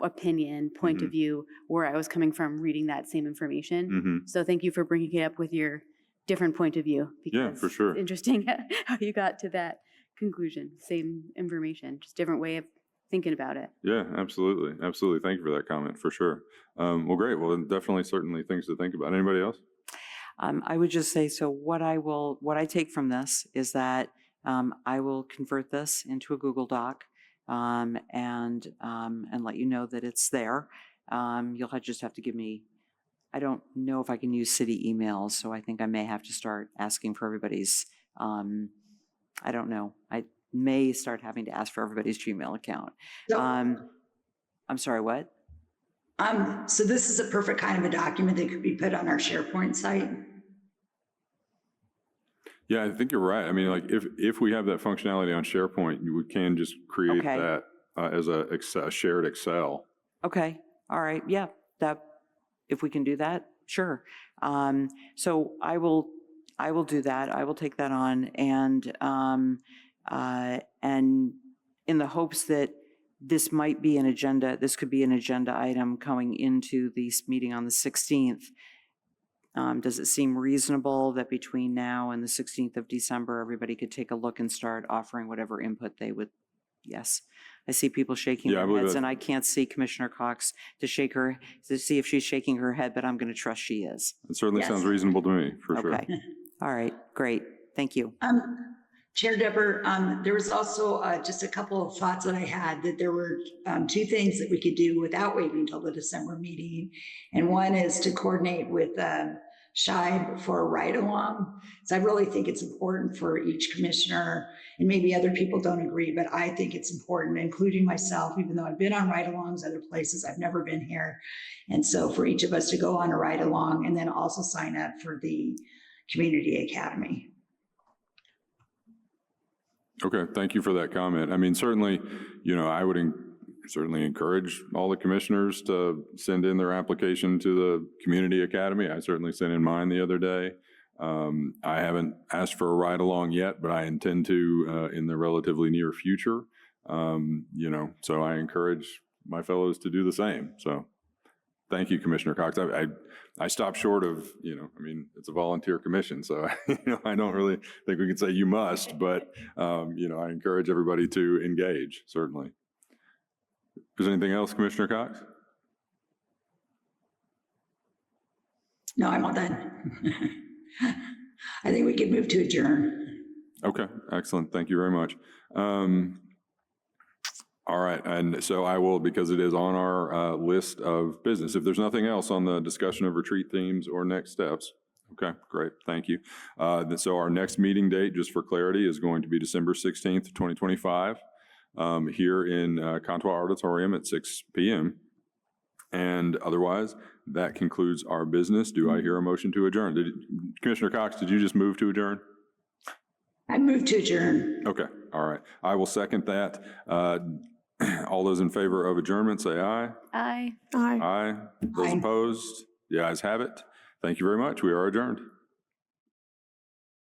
C: opinion, point
A: Mm-hmm.
C: of view, where I was coming from reading that same information.
A: Mm-hmm.
C: So thank you for bringing it up with your different point of view.
A: Yeah, for sure.
C: It's interesting how you got to that conclusion. Same information, just different way of thinking about it.
A: Yeah, absolutely. Absolutely. Thank you for that comment, for sure. Well, great. Well, then definitely, certainly things to think about. Anybody else?
B: I would just say, so what I take from this is that I will convert this into a Google Doc and let you know that it's there. You'll just have to give me, I don't know if I can use city emails, so I think I may have to start asking for everybody's, I don't know. I may start having to ask for everybody's Gmail account.
E: So,
B: I'm sorry, what?
E: so this is a perfect kind of a document that could be put on our SharePoint site.
A: Yeah, I think you're right. I mean, like if we have that functionality on SharePoint, we can just create
B: Okay.
A: that as a shared Excel.
B: Okay, all right, yeah, if we can do that, sure. So I will do that. I will take that on, and in the hopes that this might be an agenda, this could be an agenda item coming into this meeting on the 16th. Does it seem reasonable that between now and the 16th of December, everybody could take a look and start offering whatever input they would? Yes. I see people shaking
A: Yeah, I
B: their
A: believe
B: heads,
A: that.
B: and I can't see Commissioner Cox to see if she's shaking her head, but I'm going to trust she is.
A: It certainly
E: Yes.
A: sounds reasonable to me, for sure.
B: Okay. All right, great. Thank you.
E: Chair Deborah, there was also just a couple of thoughts that I had, that there were two things that we could do without waiting until the December meeting. And one is to coordinate with Shibe for a ride-along. So I really think it's important for each commissioner, and maybe other people don't agree, but I think it's important, including myself, even though I've been on ride-alongs other places, I've never been here. And so for each of us to go on a ride-along and then also sign up for the Community Academy.
A: Okay, thank you for that comment. I mean, certainly, you know, I would certainly encourage all the commissioners to send in their application to the Community Academy. I certainly sent in mine the other day. I haven't asked for a ride-along yet, but I intend to in the relatively near future. You know, so I encourage my fellows to do the same. So thank you, Commissioner Cox. I stopped short of, you know, I mean, it's a volunteer commission, so you know, I don't really think we can say you must, but you know, I encourage everybody to engage, certainly. Is there anything else, Commissioner Cox?
E: No, I'm all done. I think we can move to adjourn.
A: Okay, excellent. Thank you very much. All right, and so I will, because it is on our list of business. If there's nothing else on the discussion of retreat themes or next steps, okay, great, thank you. So our next meeting date, just for clarity, is going to be December 16th, 2025, here in Contois Auditorium at 6 p.m. And otherwise, that concludes our business. Do I hear a motion to adjourn? Commissioner Cox, did you just move to adjourn?
E: I move to adjourn.
A: Okay, all right. I will second that. All those in favor of adjournment, say aye.
C: Aye.
F: Aye.
A: Aye. Those
E: Aye.
A: opposed? The ayes have it. Thank you very much. We are adjourned.